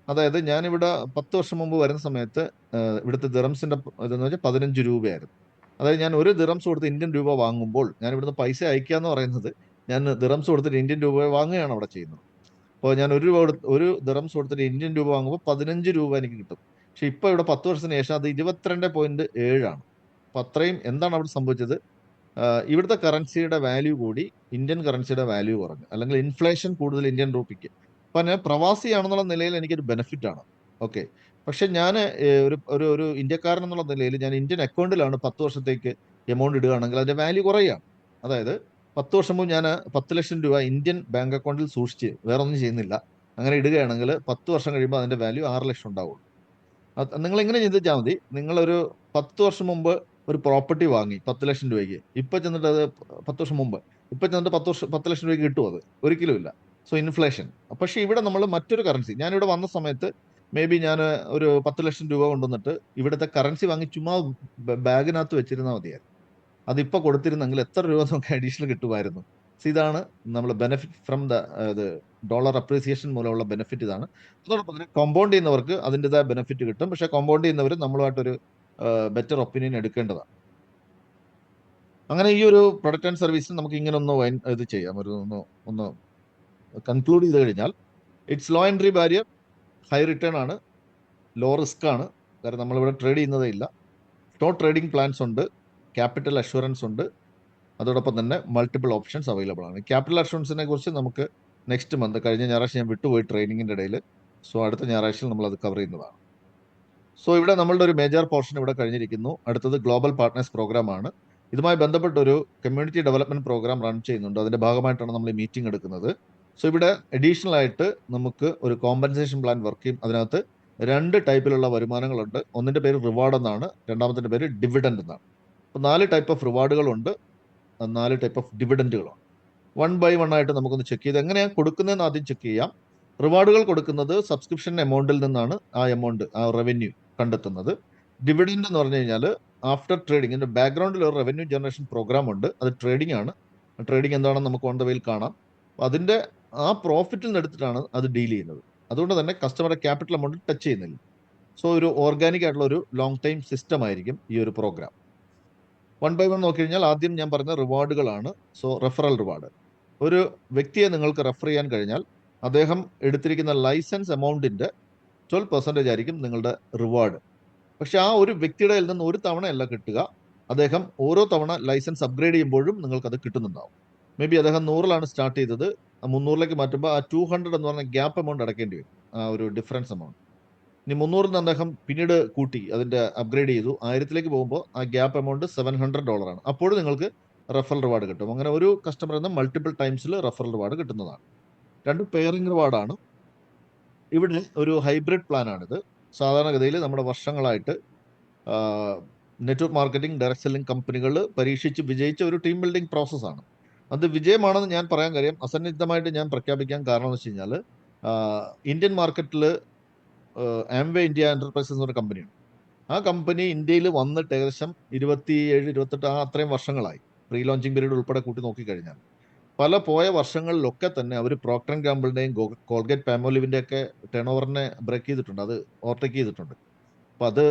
അതായത് ഞാനിവിടെ 10 വർഷം മുമ്പ് വരുന്ന സമയത്ത് ഇവിടുത്തെ ദിറംസിന്റെ ഇതെന്ന് വെച്ചാൽ 15 രൂപയായിരുന്നു. അതായത് ഞാൻ ഒരു ദിറംസ് കൊടുത്ത് ഇന്ത്യൻ രൂപ വാങ്ങുമ്പോൾ ഞാൻ ഇവിടുന്ന് പൈസ അയക്കുക എന്ന് പറയുന്നത് ഞാൻ ദിറംസ് കൊടുത്തിട്ട് ഇന്ത്യൻ രൂപ വാങ്ങുകയാണ് അവിടെ ചെയ്യുന്നത്. അപ്പോൾ ഞാൻ ഒരു ദിറംസ് കൊടുത്തിട്ട് ഇന്ത്യൻ രൂപ വാങ്ങുമ്പോൾ 15 രൂപ എനിക്ക് കിട്ടും. പക്ഷെ ഇപ്പോൾ ഇവിടെ 10 വർഷത്തിന് ശേഷം അത് 22.7 ആണ്. അപ്പോൾ അത്രയും എന്താണ് അവിടെ സംഭവിച്ചത്? ഇവിടുത്തെ കറൻസിയുടെ വാല്യൂ കൂടി, ഇന്ത്യൻ കറൻസിയുടെ വാല്യൂ കുറഞ്ഞു, അല്ലെങ്കിൽ ഇൻഫ്ലേഷൻ കൂടുതൽ ഇന്ത്യൻ രൂപയ്ക്ക്. അപ്പം ഞാൻ പ്രവാസിയാണെന്നുള്ള നിലയിൽ എനിക്കൊരു ബെനിഫിറ്റ് ആണ്. ഓക്കെ, പക്ഷെ ഞാൻ ഒരു ഒരു ഒരു ഇന്ത്യക്കാരൻ എന്നുള്ള നിലയിൽ ഞാൻ ഇന്ത്യൻ അക്കൗണ്ടിലാണ് 10 വർഷത്തേക്ക് എമൗണ്ട് ഇടുകയാണെങ്കിൽ അതിന്റെ വാല്യൂ കുറയുകയാണ്. അതായത് 10 വർഷം മുമ്പ് ഞാൻ 10 ലക്ഷം രൂപ ഇന്ത്യൻ ബാങ്ക് അക്കൗണ്ടിൽ സൂക്ഷിച്ച് വേറെ ഒന്നും ചെയ്യുന്നില്ല, അങ്ങനെ ഇടുകയാണെങ്കിൽ 10 വർഷം കഴിയുമ്പോൾ അതിന്റെ വാല്യൂ 6 ലക്ഷം ഉണ്ടാവുള്ളൂ. നിങ്ങൾ ഇങ്ങനെ ചിന്തിച്ചാൽ മതി. നിങ്ങളൊരു 10 വർഷം മുമ്പ് ഒരു പ്രോപ്പർട്ടി വാങ്ങി 10 ലക്ഷം രൂപയ്ക്ക്. ഇപ്പൊ ചെന്നിട്ട് അത് 10 വർഷം മുമ്പ് ഇപ്പൊ ചെന്നിട്ട് 10 ലക്ഷം രൂപയ്ക്ക് കിട്ടുമോ? അത് ഒരിക്കലും ഇല്ല. So inflation. പക്ഷെ ഇവിടെ നമ്മൾ മറ്റൊരു കറൻസി, ഞാനിവിടെ വന്ന സമയത്ത് മേ ബി ഞാൻ ഒരു 10 ലക്ഷം രൂപ കൊണ്ടുവന്നിട്ട് ഇവിടുത്തെ കറൻസി വാങ്ങി ചുമ്മാ ബാഗിനകത്ത് വെച്ചിരുന്നാൽ മതിയായിരുന്നു. അതിപ്പോൾ കൊടുത്തിരുന്നെങ്കിൽ എത്ര രൂപ നമുക്ക് അഡീഷണൽ കിട്ടുമായിരുന്നു. ഇതാണ് നമ്മൾ ബെനിഫിറ്റ് ഫ്രം ഡോളർ അപ്രീസിയേഷൻ മൂലമുള്ള ബെനിഫിറ്റ് ഇതാണ്. അതോടൊപ്പം തന്നെ കോമ്പൗണ്ട് ചെയ്യുന്നവർക്ക് അതിൻ്റെതായ ബെനിഫിറ്റ് കിട്ടും. പക്ഷേ കോമ്പൗണ്ട് ചെയ്യുന്നവർ നമ്മളുമായിട്ടൊരു ബെറ്റർ ഒപ്പീനിയൻ എടുക്കേണ്ടതാണ്. അങ്ങനെ ഈ ഒരു പ്രൊഡക്റ്റ് ആൻഡ് സർവീസിന് നമുക്ക് ഇങ്ങനെ ഇത് ചെയ്യാം. ഒന്ന് കൺക്ലൂഡ് ചെയ്ത് കഴിഞ്ഞാൽ it's low entry barrier, high return ആണ്, ലോ റിസ്ക് ആണ്. കാരണം നമ്മളിവിടെ ട്രേഡ് ചെയ്യുന്നതേ ഇല്ല. നോ ട്രേഡിംഗ് പ്ലാൻസ് ഉണ്ട്, ക്യാപിറ്റൽ അഷുറൻസ് ഉണ്ട്, അതോടൊപ്പം തന്നെ മൾട്ടിപ്പിൾ ഓപ്ഷൻസ് അവൈലബിൾ ആണ്. ക്യാപിറ്റൽ അഷുറൻസിനെ കുറിച്ച് നമുക്ക് നെക്സ്റ്റ് മന്ത്, കഴിഞ്ഞ ഞായറാഴ്ച ഞാൻ വിട്ടുപോയി ട്രെയിനിങ്ങിൻ്റെ ഇടയിൽ. സോ അടുത്ത ഞായറാഴ്ച നമ്മൾ അത് കവർ ചെയ്യുന്നതാണ്. സോ ഇവിടെ നമ്മളുടെ ഒരു മേജർ പോർഷൻ ഇവിടെ കഴിഞ്ഞിരിക്കുന്നു. അടുത്തത് ഗ്ലോബൽ പാർട്ട്നേഴ്സ് പ്രോഗ്രാം ആണ്. ഇതുമായി ബന്ധപ്പെട്ട ഒരു കമ്മ്യൂണിറ്റി ഡെവലപ്മെന്റ് പ്രോഗ്രാം റൺ ചെയ്യുന്നുണ്ട്. അതിന്റെ ഭാഗമായിട്ടാണ് നമ്മൾ ഈ മീറ്റിംഗ് എടുക്കുന്നത്. സോ ഇവിടെ അഡീഷണൽ ആയിട്ട് നമുക്ക് ഒരു കോമ്പൻസേഷൻ പ്ലാൻ വർക്ക് ചെയ്യും. അതിനകത്ത് 2 ടൈപ്പിലുള്ള വരുമാനങ്ങളുണ്ട്. ഒന്നിന്റെ പേര് റിവാർഡ് എന്നാണ്, രണ്ടാമത്തെ പേര് ഡിവിഡൻഡ് എന്നാണ്. അപ്പോൾ 4 ടൈപ്പ് ഓഫ് റിവാർഡുകളുണ്ട്, 4 ടൈപ്പ് ഓഫ് ഡിവിഡൻഡുകളാണ്. 1 ബൈ 1 ആയിട്ട് നമുക്കൊന്ന് ചെക്ക് ചെയ്ത് എങ്ങനെയാണ് കൊടുക്കുന്നതെന്ന് ആദ്യം ചെക്ക് ചെയ്യാം. റിവാർഡുകൾ കൊടുക്കുന്നത് സബ്സ്ക്രിപ്ഷൻ എമൗണ്ടിൽ നിന്നാണ്. ആ റവന്യൂ കണ്ടെത്തുന്നത്. ഡിവിഡൻഡ് എന്ന് പറഞ്ഞു കഴിഞ്ഞാൽ ആഫ്റ്റർ ട്രേഡിംഗ്, ഇതിന്റെ ബാക്ക്ഗ്രൗണ്ടിൽ ഒരു റവന്യൂ ജനറേഷൻ പ്രോഗ്രാം ഉണ്ട്. അത് ട്രേഡിംഗ് ആണ്. ട്രേഡിംഗ് എന്താണെന്ന് നമുക്ക് ഓൺ ദ വേയിൽ കാണാം. അതിന്റെ ആ പ്രോഫിറ്റിൽ നിന്ന് എടുത്തിട്ടാണ് അത് ഡീൽ ചെയ്യുന്നത്. അതുകൊണ്ട് തന്നെ കസ്റ്റമറുടെ ക്യാപിറ്റൽ എമൗണ്ട് ടച്ച് ചെയ്യുന്നില്ല. സോ ഒരു ഓർഗാനിക് ആയിട്ടുള്ള ഒരു ലോങ് ടൈം സിസ്റ്റം ആയിരിക്കും ഈ ഒരു പ്രോഗ്രാം. 1 ബൈ 1 നോക്കിക്കഴിഞ്ഞാൽ ആദ്യം ഞാൻ പറഞ്ഞ റിവാർഡുകളാണ്. സോ റെഫറൽ റിവാർഡ്, ഒരു വ്യക്തിയെ നിങ്ങൾക്ക് റെഫർ ചെയ്യാൻ കഴിഞ്ഞാൽ അദ്ദേഹം എടുത്തിരിക്കുന്ന ലൈസൻസ് എമൗണ്ടിന്റെ 12% ആയിരിക്കും നിങ്ങളുടെ റിവാർഡ്. പക്ഷെ ആ ഒരു വ്യക്തിയുടെ കയ്യിൽ നിന്ന് ഒരു തവണയല്ല കിട്ടുക, അദ്ദേഹം ഓരോ തവണ ലൈസൻസ് അപ്ഗ്രേഡ് ചെയ്യുമ്പോഴും നിങ്ങൾക്ക് അത് കിട്ടുന്നുണ്ടാവും. മേ ബി അദ്ദേഹം 100-ലാണ് സ്റ്റാർട്ട് ചെയ്തത്, 300-ലേക്ക് മാറ്റുമ്പോൾ ആ 200 എന്ന് പറഞ്ഞ ഗ്യാപ്പ് എമൗണ്ട് അടക്കേണ്ടി വരും, ആ ഒരു ഡിഫറൻസ് എമൗണ്ട്. ഇനി 300-ൽ നിന്ന് അദ്ദേഹം പിന്നീട് കൂട്ടി അതിന്റെ അപ്ഗ്രേഡ് ചെയ്തു, 1000-ലേക്ക് പോകുമ്പോൾ ആ ഗ്യാപ്പ് എമൗണ്ട് $700 ആണ്. അപ്പോഴും നിങ്ങൾക്ക് റെഫറൽ റിവാർഡ് കിട്ടും. അങ്ങനെ ഒരു കസ്റ്റമറിൽ നിന്ന് മൾട്ടിപ്പിൾ ടൈംസിൽ റെഫറൽ റിവാർഡ് കിട്ടുന്നതാണ്. 2 പെയറിംഗ് റിവാർഡാണ്. ഇവിടെ ഒരു ഹൈബ്രിഡ് പ്ലാനാണിത്. സാധാരണഗതിയിൽ നമ്മുടെ വർഷങ്ങളായിട്ട് നെറ്റ്വർക്ക് മാർക്കറ്റിംഗ്, ഡയറക്ട് സെല്ലിംഗ് കമ്പനികൾ പരീക്ഷിച്ച് വിജയിച്ച ഒരു ടീം ബിൽഡിംഗ് പ്രോസസ്സാണ്. അത് വിജയമാണെന്ന് ഞാൻ പറയാൻ കാര്യം, അസന്നിഗ്ധമായിട്ട് ഞാൻ പ്രഖ്യാപിക്കാൻ കാരണം എന്ന് വെച്ച് കഴിഞ്ഞാൽ, ഇന്ത്യൻ മാർക്കറ്റിൽ ആംവേ ഇന്ത്യ എന്റർപ്രൈസസ് എന്നൊരു കമ്പനിയുണ്ട്. ആ കമ്പനി ഇന്ത്യയിൽ വന്നിട്ട് ഏകദേശം 27, 28 അത്രയും വർഷങ്ങളായി. പ്രീ ലോഞ്ചിങ് പീരീഡ് ഉൾപ്പെടെ കൂട്ടി നോക്കിക്കഴിഞ്ഞാൽ പല പോയ വർഷങ്ങളിലൊക്കെ തന്നെ അവർ പ്രോക്ടർ ആൻഡ് ഗാമ്പിളിന്റെയും കോൾഗേറ്റ് പാമോലിവിന്റെ ഒക്കെ ടേൺ ഓവറിനെ ബ്രേക്ക് ചെയ്തിട്ടുണ്ട്, അത് ഓവർടേക്ക് ചെയ്തിട്ടുണ്ട്. അപ്പോൾ അത്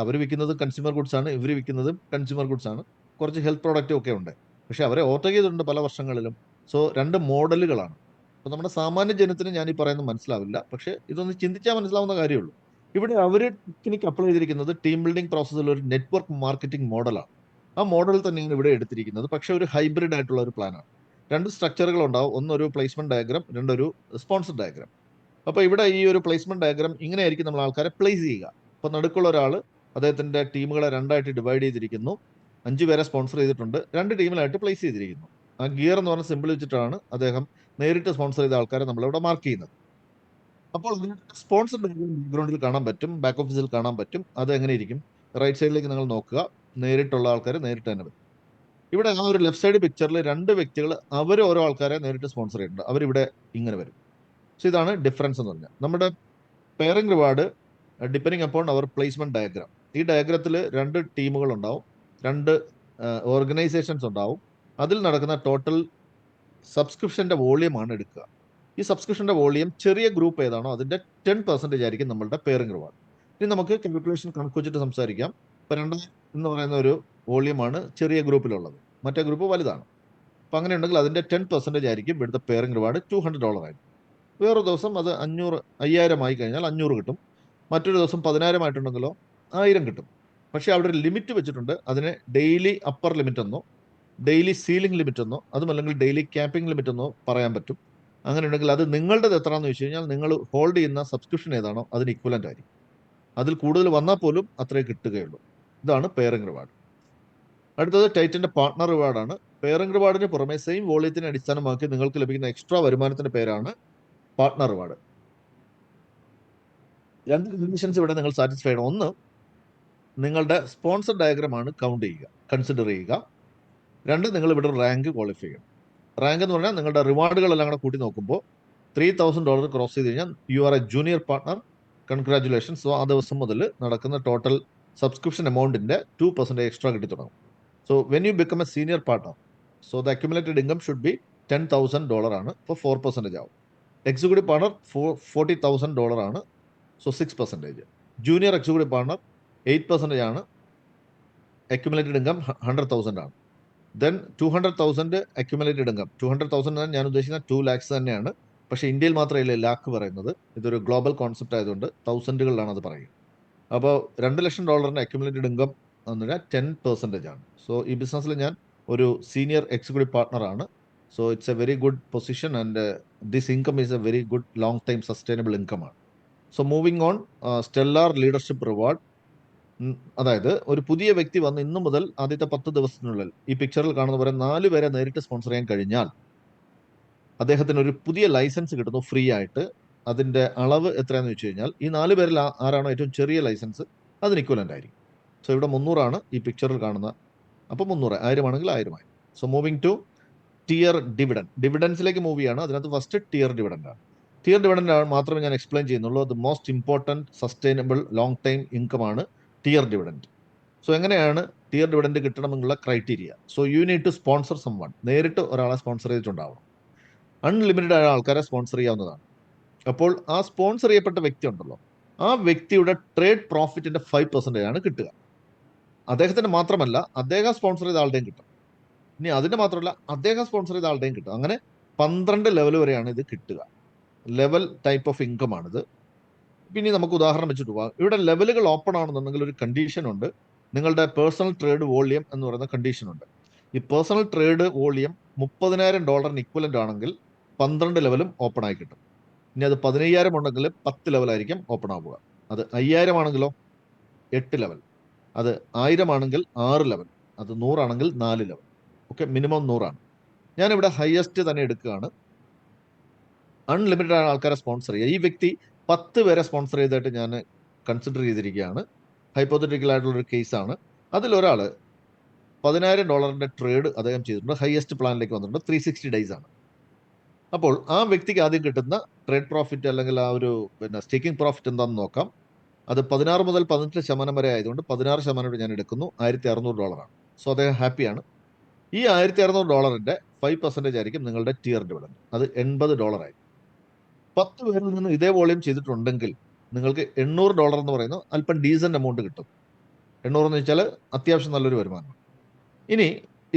അവർ വിൽക്കുന്നത് കൺസ്യൂമർ ഗുഡ്സ് ആണ്, ഇവർ വിൽക്കുന്നതും കൺസ്യൂമർ ഗുഡ്സ് ആണ്. കുറച്ച് ഹെൽത്ത് പ്രോഡക്റ്റും ഒക്കെ ഉണ്ട്. പക്ഷെ അവരെ ഓവർടേക്ക് ചെയ്തിട്ടുണ്ട് പല വർഷങ്ങളിലും. സോ 2 മോഡലുകളാണ്. അപ്പോൾ നമ്മുടെ സാമാന്യ ജനത്തിന് ഞാൻ ഈ പറയുന്നത് മനസ്സിലാവില്ല, പക്ഷേ ഇതൊന്ന് ചിന്തിച്ചാൽ മനസ്സിലാവുന്ന കാര്യമുള്ളൂ. ഇവിടെ അവർ ടെക്നിക്ക് അപ്ലൈ ചെയ്തിരിക്കുന്നത് ടീം ബിൽഡിംഗ് പ്രോസസ്സിൽ ഒരു നെറ്റ്വർക്ക് മാർക്കറ്റിംഗ് മോഡലാണ്. ആ മോഡൽ തന്നെയാണ് ഇവിടെ എടുത്തിരിക്കുന്നത്. പക്ഷേ ഒരു ഹൈബ്രിഡ് ആയിട്ടുള്ള ഒരു പ്ലാനാണ്. 2 സ്ട്രക്ചറുകൾ ഉണ്ടാവും. ഒന്നൊരു പ്ലേസ്മെന്റ് ഡയഗ്രാം, രണ്ടൊരു സ്പോൺസർ ഡയഗ്രാം. അപ്പോൾ ഇവിടെ ഈ ഒരു പ്ലേസ്മെന്റ് ഡയഗ്രാം ഇങ്ങനെയായിരിക്കും നമ്മൾ ആൾക്കാരെ പ്ലേസ് ചെയ്യുക. അപ്പോൾ നടുക്കുള്ള ഒരാൾ അദ്ദേഹത്തിന്റെ ടീമുകളെ 2ആയിട്ട് ഡിവൈഡ് ചെയ്തിരിക്കുന്നു. 5 പേരെ സ്പോൺസർ ചെയ്തിട്ടുണ്ട്, 2 ടീമിലായിട്ട് പ്ലേസ് ചെയ്തിരിക്കുന്നു. ആ ഗിയർ എന്ന് പറഞ്ഞ സിമ്പിൾ വെച്ചിട്ടാണ് അദ്ദേഹം നേരിട്ട് സ്പോൺസർ ചെയ്ത ആൾക്കാരെ നമ്മളിവിടെ മാർക്ക് ചെയ്യുന്നത്. അപ്പോൾ സ്പോൺസർ ബാക്ക്ഗ്രൗണ്ടിൽ കാണാൻ പറ്റും, ബാക്ക് ഓഫീസിൽ കാണാൻ പറ്റും. അത് എങ്ങനെ ഇരിക്കും? റൈറ്റ് സൈഡിലേക്ക് നിങ്ങൾ നോക്കുക, നേരിട്ടുള്ള ആൾക്കാർ നേരിട്ട് തന്നെ വരും. ഇവിടെ ആ ഒരു ലെഫ്റ്റ് സൈഡ് പിക്ചറിൽ 2 വ്യക്തികൾ അവർ ഓരോ ആൾക്കാരെ നേരിട്ട് സ്പോൺസർ ചെയ്തിട്ടുണ്ട്. അവരിവിടെ ഇങ്ങനെ വരും. സോ ഇതാണ് ഡിഫറൻസ് എന്ന് പറഞ്ഞാൽ. നമ്മുടെ pairing reward depending upon our placement diagram. ഈ ഡയഗ്രത്തിൽ 2 ടീമുകൾ ഉണ്ടാവും, 2 ഓർഗനൈസേഷൻസ് ഉണ്ടാവും. അതിൽ നടക്കുന്ന ടോട്ടൽ സബ്സ്ക്രിപ്ഷന്റെ വോളിയം ആണ് എടുക്കുക. ഈ സബ്സ്ക്രിപ്ഷന്റെ വോളിയം ചെറിയ ഗ്രൂപ്പ് ഏതാണോ അതിന്റെ 10% ആയിരിക്കും നമ്മളുടെ പെയറിംഗ് റിവാർഡ്. ഇനി നമുക്ക് കാൽക്കുലേഷൻ കണക്ക് വെച്ചിട്ട് സംസാരിക്കാം. ഇപ്പൊ 2000 എന്ന് പറയുന്ന ഒരു വോളിയമാണ് ചെറിയ ഗ്രൂപ്പിലുള്ളത്, മറ്റേ ഗ്രൂപ്പ് വലുതാണ്. അപ്പൊ അങ്ങനെ ഉണ്ടെങ്കിൽ അതിന്റെ 10% ആയിരിക്കും ഇവിടുത്തെ പെയറിംഗ് റിവാർഡ്, $200 ആയിരിക്കും. വേറൊരു ദിവസം അത് 5000 ആയി കഴിഞ്ഞാൽ 500 കിട്ടും. മറ്റൊരു ദിവസം 10,000 ആയിട്ടുണ്ടെങ്കിലോ 1000 കിട്ടും. പക്ഷെ അവിടെ ഒരു ലിമിറ്റ് വെച്ചിട്ടുണ്ട്. അതിനെ ഡെയിലി അപ്പർ ലിമിറ്റ് എന്നോ ഡെയിലി സീലിംഗ് ലിമിറ്റ് എന്നോ അതുമല്ലെങ്കിൽ ഡെയിലി ക്യാപ്പിംഗ് ലിമിറ്റ് എന്നോ പറയാൻ പറ്റും. അങ്ങനെ ഉണ്ടെങ്കിൽ അത് നിങ്ങളുടേത് എത്രയാണെന്ന് വെച്ച് കഴിഞ്ഞാൽ നിങ്ങൾ ഹോൾഡ് ചെയ്യുന്ന സബ്സ്ക്രിപ്ഷൻ ഏതാണോ അതിന് ഇക്വലന്റ് ആയിരിക്കും. അതിൽ കൂടുതൽ വന്നാൽ പോലും അത്രേ കിട്ടുകയുള്ളൂ. ഇതാണ് പെയറിംഗ് റിവാർഡ്. അടുത്തത് ടൈറ്റന്റെ പാർട്ട്ണർ റിവാർഡാണ്. പെയറിംഗ് റിവാർഡിന് പുറമെ സെയിം വോളിയത്തിനെ അടിസ്ഥാനമാക്കി നിങ്ങൾക്ക് ലഭിക്കുന്ന എക്സ്ട്രാ വരുമാനത്തിന്റെ പേരാണ് പാർട്ട്ണർ റിവാർഡ്. 2 കണ്ടീഷൻസ് ഇവിടെ നിങ്ങൾ സാറ്റിസ്ഫൈ ചെയ്യണം. ഒന്ന്, നിങ്ങളുടെ സ്പോൺസർ ഡയഗ്രാം ആണ് കൺസിഡർ ചെയ്യുക. 2, നിങ്ങൾ ഇവിടെ റാങ്ക് ക്വാളിഫൈ ചെയ്യണം. റാങ്ക് എന്ന് പറഞ്ഞാൽ നിങ്ങളുടെ റിവാർഡുകളെല്ലാം കൂടെ കൂട്ടി നോക്കുമ്പോൾ $3,000 ക്രോസ് ചെയ്ത് കഴിഞ്ഞാൽ U are A junior partner. Congratulation. So ആ ദിവസം മുതൽ നടക്കുന്ന ടോട്ടൽ സബ്സ്ക്രിപ്ഷൻ എമൗണ്ടിന്റെ 2% എക്സ്ട്രാ കിട്ടി തുടങ്ങും. So when you become A senior partner, so the accumulated income should be $10,000 ആണ്. അപ്പോൾ 4% ആവും. എക്സിക്യൂട്ടീവ് പാർട്ണർ $40,000 ആണ്. സോ 6%. ജൂനിയർ എക്സിക്യൂട്ടീവ് പാർട്ണർ 8% ആണ്. അക്യുമുലേറ്റഡ് ഇൻകം 100,000 ആണ്. Then 200,000 accumulated income. 200,000 ഞാൻ ഉദ്ദേശിക്കുന്ന 2 lakhs തന്നെയാണ്. പക്ഷേ ഇന്ത്യയിൽ മാത്രമല്ല ലാക്ക് പറയുന്നത്. ഇതൊരു ഗ്ലോബൽ കോൺസെപ്റ്റ് ആയതുകൊണ്ട് തൗസൻഡുകളിലാണ് അത് പറയുക. അപ്പോൾ $2,00,000 അക്യുമുലേറ്റഡ് ഇൻകം എന്ന് പറഞ്ഞാൽ 10% ആണ്. സോ ഈ ബിസിനസ്സിൽ ഞാൻ ഒരു സീനിയർ എക്സിക്യൂട്ടീവ് പാർട്ണർ ആണ്. So it's a very good position and this income is a very good long time sustainable income ആണ്. So moving on, stellar leadership reward. അതായത് ഒരു പുതിയ വ്യക്തി വന്ന് ഇന്നു മുതൽ ആദ്യത്തെ 10 ദിവസത്തിനുള്ളിൽ ഈ പിക്ചറിൽ കാണുന്ന പോലെ 4 പേരെ നേരിട്ട് സ്പോൺസർ ചെയ്യാൻ കഴിഞ്ഞാൽ അദ്ദേഹത്തിന് ഒരു പുതിയ ലൈസൻസ് കിട്ടുന്നു ഫ്രീ ആയിട്ട്. അതിന്റെ അളവ് എത്രയാണെന്ന് വെച്ച് കഴിഞ്ഞാൽ ഈ 4 പേരിൽ ആരാണോ ഏറ്റവും ചെറിയ ലൈസൻസ് അതിന് ഇക്വലന്റ് ആയിരിക്കും. സോ ഇവിടെ 300 ആണ് ഈ പിക്ചറിൽ കാണുന്ന. അപ്പോൾ 300, 1000 ആണെങ്കിൽ 1000 ആയി. So moving to tier dividend. ഡിവിഡൻസിലേക്ക് മൂവ് ചെയ്യാണ്. അതിനകത്ത് ഫസ്റ്റ് ടിയർ ഡിവിഡൻഡ് ആണ്. ടിയർ ഡിവിഡൻഡ് മാത്രമേ ഞാൻ എക്സ്പ്ലെയിൻ ചെയ്യുന്നുള്ളൂ. The most important sustainable long time income ആണ് ടിയർ ഡിവിഡൻഡ്. സോ എങ്ങനെയാണ് ടിയർ ഡിവിഡൻഡ് കിട്ടണമെന്നുള്ള criteria? So you need to sponsor someone. നേരിട്ട് ഒരാളെ സ്പോൺസർ ചെയ്തിട്ടുണ്ടാവണം. അൺലിമിറ്റഡ് ആയ ആൾക്കാരെ സ്പോൺസർ ചെയ്യാവുന്നതാണ്. അപ്പോൾ ആ സ്പോൺസർ ചെയ്യപ്പെട്ട വ്യക്തി ഉണ്ടല്ലോ, ആ വ്യക്തിയുടെ ട്രേഡ് പ്രോഫിറ്റിന്റെ 5% ആണ് കിട്ടുക. അദ്ദേഹത്തിന് മാത്രമല്ല, അദ്ദേഹം സ്പോൺസർ ചെയ്ത ആളുടെയും കിട്ടും. ഇനി അതിന് മാത്രമല്ല, അദ്ദേഹം സ്പോൺസർ ചെയ്ത ആളുടെയും കിട്ടും. അങ്ങനെ 12 ലെവൽ വരെയാണ് ഇത് കിട്ടുക. ലെവൽ ടൈപ്പ് ഓഫ് ഇൻകം ആണിത്. പിന്നെ നമുക്ക് ഉദാഹരണം വെച്ചിട്ട് പോവാം. ഇവിടെ ലെവലുകൾ ഓപ്പൺ ആണെന്നുണ്ടെങ്കിൽ ഒരു കണ്ടീഷൻ ഉണ്ട്. നിങ്ങളുടെ പേഴ്സണൽ ട്രേഡ് വോളിയം എന്ന് പറയുന്ന കണ്ടീഷൻ ഉണ്ട്. ഈ പേഴ്സണൽ ട്രേഡ് വോളിയം $30,000 ഇക്വലന്റ് ആണെങ്കിൽ 12 ലെവലും ഓപ്പൺ ആയി കിട്ടും. ഇനി അത് 15,000 ഉണ്ടെങ്കിൽ 10 ലെവലായിരിക്കും ഓപ്പൺ ആവുക. അത് 5,000 ആണെങ്കിലോ 8 ലെവൽ. അത് 1000 ആണെങ്കിൽ 6 ലെവൽ. അത് 100 ആണെങ്കിൽ 4 ലെവൽ. ഓക്കെ, മിനിമം 100 ആണ്. ഞാനിവിടെ ഹയസ്റ്റ് തന്നെ എടുക്കുകയാണ്. അൺലിമിറ്റഡ് ആയ ആൾക്കാരെ സ്പോൺസർ ചെയ്യുക. ഈ വ്യക്തി 10 പേരെ സ്പോൺസർ ചെയ്തായിട്ട് ഞാൻ കൺസിഡർ ചെയ്തിരിക്കുകയാണ്. ഹൈപ്പോത്തറ്റിക്കൽ ആയിട്ടുള്ള ഒരു കേസാണ്. അതിലൊരാൾ $10,000 ട്രേഡ് അദ്ദേഹം ചെയ്തിട്ടുണ്ട്. ഹയസ്റ്റ് പ്ലാനിലേക്ക് വന്നിട്ടുണ്ട്. 360 days ആണ്. അപ്പോൾ ആ വ്യക്തിക്ക് ആദ്യം കിട്ടുന്ന ട്രേഡ് പ്രോഫിറ്റ് അല്ലെങ്കിൽ ആ ഒരു സ്റ്റേക്കിംഗ് പ്രോഫിറ്റ് എന്താണെന്ന് നോക്കാം. അത് 16 മുതൽ 18% വരെ ആയതുകൊണ്ട് 16% ഞാൻ എടുക്കുന്നു. $1,600 ആണ്. സോ അദ്ദേഹം ഹാപ്പിയാണ്. ഈ $1,600 5% ആയിരിക്കും നിങ്ങളുടെ ടിയർ ഡിവിഡൻഡ്. അത് $80 ആയി. 10 പേരിൽ നിന്ന് ഇതേ വോളിയം ചെയ്തിട്ടുണ്ടെങ്കിൽ നിങ്ങൾക്ക് $800 എന്ന് പറയുന്ന അല്പം ഡീസന്റ് എമൗണ്ട് കിട്ടും. 800 എന്ന് വെച്ചാൽ അത്യാവശ്യം നല്ലൊരു വരുമാനം. ഇനി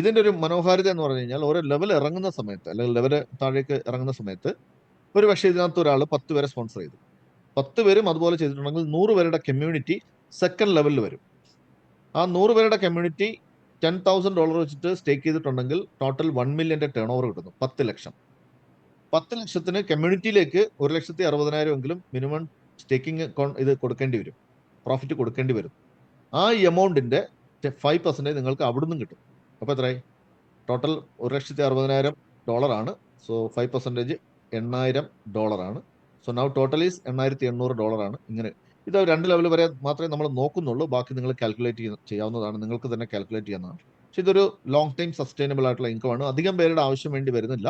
ഇതിന്റെ ഒരു മനോഹാരിത എന്ന് പറഞ്ഞു കഴിഞ്ഞാൽ ഓരോ ലെവൽ ഇറങ്ങുന്ന സമയത്ത് അല്ലെങ്കിൽ ലെവൽ താഴേക്ക് ഇറങ്ങുന്ന സമയത്ത് ഒരു പക്ഷേ ഇതിനകത്ത് ഒരാൾ 10 പേരെ സ്പോൺസർ ചെയ്തു. 10 പേരും അതുപോലെ ചെയ്തിട്ടുണ്ടെങ്കിൽ 100 പേരുടെ കമ്മ്യൂണിറ്റി സെക്കൻഡ് ലെവലിൽ വരും. ആ 100 പേരുടെ കമ്മ്യൂണിറ്റി $10,000 വെച്ചിട്ട് സ്റ്റേക്ക് ചെയ്തിട്ടുണ്ടെങ്കിൽ ടോട്ടൽ 1 മില്യന്റെ ടേൺ ഓവർ കിട്ടുന്നു. 10 ലക്ഷം. 10 ലക്ഷത്തിന് കമ്മ്യൂണിറ്റിയിലേക്ക് 1,60,000 എങ്കിലും മിനിമം സ്റ്റേക്കിംഗ് ഇത് കൊടുക്കേണ്ടി വരും, പ്രോഫിറ്റ് കൊടുക്കേണ്ടി വരും. ആ എമൗണ്ടിന്റെ 5% നിങ്ങൾക്ക് അവിടുന്ന് കിട്ടും. അപ്പോൾ എത്രയായി? ടോട്ടൽ $1,60,000 ആണ്. സോ 5% $8,000 ആണ്. സോ നൗ ടോട്ടൽ ഈസ് $8,800 ആണ്. ഇങ്ങനെ ഇത് 2 ലെവൽ വരെ മാത്രമേ നമ്മൾ നോക്കുന്നുള്ളൂ. ബാക്കി നിങ്ങൾ കാൽക്കുലേറ്റ് ചെയ്യാവുന്നതാണ്. നിങ്ങൾക്ക് തന്നെ കാൽക്കുലേറ്റ് ചെയ്യാവുന്നതാണ്. പക്ഷെ ഇതൊരു ലോങ് ടൈം സസ്റ്റൈനബിൾ ആയിട്ടുള്ള ഇൻകം ആണ്. അധികം പേരുടെ ആവശ്യം വേണ്ടി വരുന്നില്ല.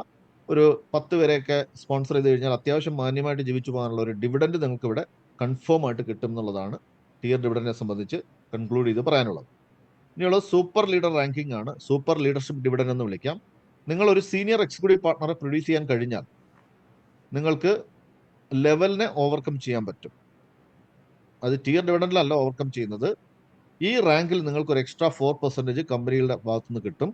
ഒരു 10 പേരെയൊക്കെ സ്പോൺസർ ചെയ്ത് കഴിഞ്ഞാൽ അത്യാവശ്യം മാന്യമായിട്ട് ജീവിച്ചു പോകാനുള്ള ഒരു ഡിവിഡൻഡ് നിങ്ങൾക്ക് ഇവിടെ കൺഫേം ആയിട്ട് കിട്ടും എന്നുള്ളതാണ് ടിയർ ഡിവിഡൻഡിനെ സംബന്ധിച്ച് കൺക്ലൂഡ് ചെയ്ത് പറയാനുള്ളത്. ഇനിയുള്ളത് സൂപ്പർ ലീഡർ റാങ്കിങ് ആണ്. സൂപ്പർ ലീഡർഷിപ്പ് ഡിവിഡൻഡ് എന്ന് വിളിക്കാം. നിങ്ങൾ ഒരു സീനിയർ എക്സിക്യൂട്ടീവ് പാർട്ണറെ പ്രൊഡ്യൂസ് ചെയ്യാൻ കഴിഞ്ഞാൽ നിങ്ങൾക്ക് ലെവലിനെ ഓവർകം ചെയ്യാൻ പറ്റും. അത് ടിയർ ഡിവിഡൻഡിലല്ല ഓവർകം ചെയ്യുന്നത്. ഈ റാങ്കിൽ നിങ്ങൾക്ക് ഒരു എക്സ്ട്രാ 4% കമ്പനികളുടെ ഭാഗത്തുനിന്ന് കിട്ടും.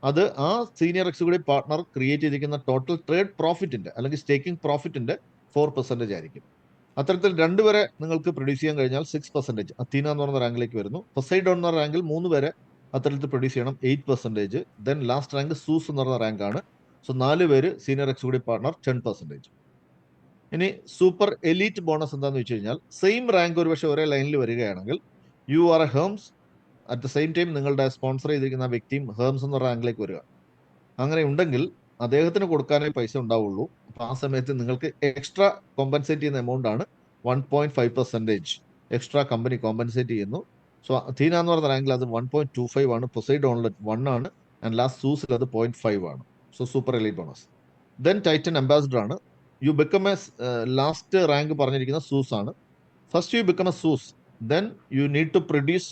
അത് ആ സീനിയർ എക്സിക്യൂട്ടീവ് പാർട്ണർ ക്രിയേറ്റ് ചെയ്തിരിക്കുന്ന ടോട്ടൽ ട്രേഡ് പ്രോഫിറ്റിന്റെ അല്ലെങ്കിൽ സ്റ്റേക്കിംഗ് പ്രോഫിറ്റിന്റെ 4% ആയിരിക്കും. അത്തരത്തിൽ 2 വരെ നിങ്ങൾക്ക് പ്രൊഡ്യൂസ് ചെയ്യാൻ കഴിഞ്ഞാൽ 6%. അത്തീന എന്ന് പറയുന്ന റാങ്കിലേക്ക് വരുന്നു. പൊസൈഡോൺ എന്ന റാങ്കിൽ 3 വരെ അത്തരത്തിൽ പ്രൊഡ്യൂസ് ചെയ്യണം, 8%. ദെൻ ലാസ്റ്റ് റാങ്ക് സൂസ് എന്ന് പറയുന്ന റാങ്കാണ്. സോ 4 പേര് സീനിയർ എക്സിക്യൂട്ടീവ് പാർട്ണർ 10%. ഇനി സൂപ്പർ എലീറ്റ് ബോണസ് എന്താണെന്ന് വെച്ച് കഴിഞ്ഞാൽ സെയിം റാങ്ക് ഒരുപക്ഷെ ഒരേ ലൈനിൽ വരികയാണെങ്കിൽ you are a hems, at the same time നിങ്ങളുടെ സ്പോൺസർ ചെയ്തിരിക്കുന്ന വ്യക്തിയും ഹേംസ് എന്ന റാങ്കിലേക്ക് വരിക. അങ്ങനെ ഉണ്ടെങ്കിൽ അദ്ദേഹത്തിന് കൊടുക്കാനേ പൈസ ഉണ്ടാവുള്ളൂ. അപ്പൊ ആ സമയത്ത് നിങ്ങൾക്ക് എക്സ്ട്രാ കോമ്പൻസേറ്റ് ചെയ്യുന്ന എമൗണ്ട് ആണ് 1.5% എക്സ്ട്രാ കമ്പനി കോമ്പൻസേറ്റ് ചെയ്യുന്നു. സോ അഥീന എന്ന് പറയുന്ന റാങ്കിൽ അത് 1.25 ആണ്. പൊസൈഡോണിൽ 1 ആണ്. ആൻഡ് ലാസ്റ്റ് സൂസിൽ അത് 0.5 ആണ്. So super elite bonus. Then Titan ambassador ആണ്. You become a last rank പറഞ്ഞിരിക്കുന്ന സൂസ് ആണ്. First you become a SUS, then you need to produce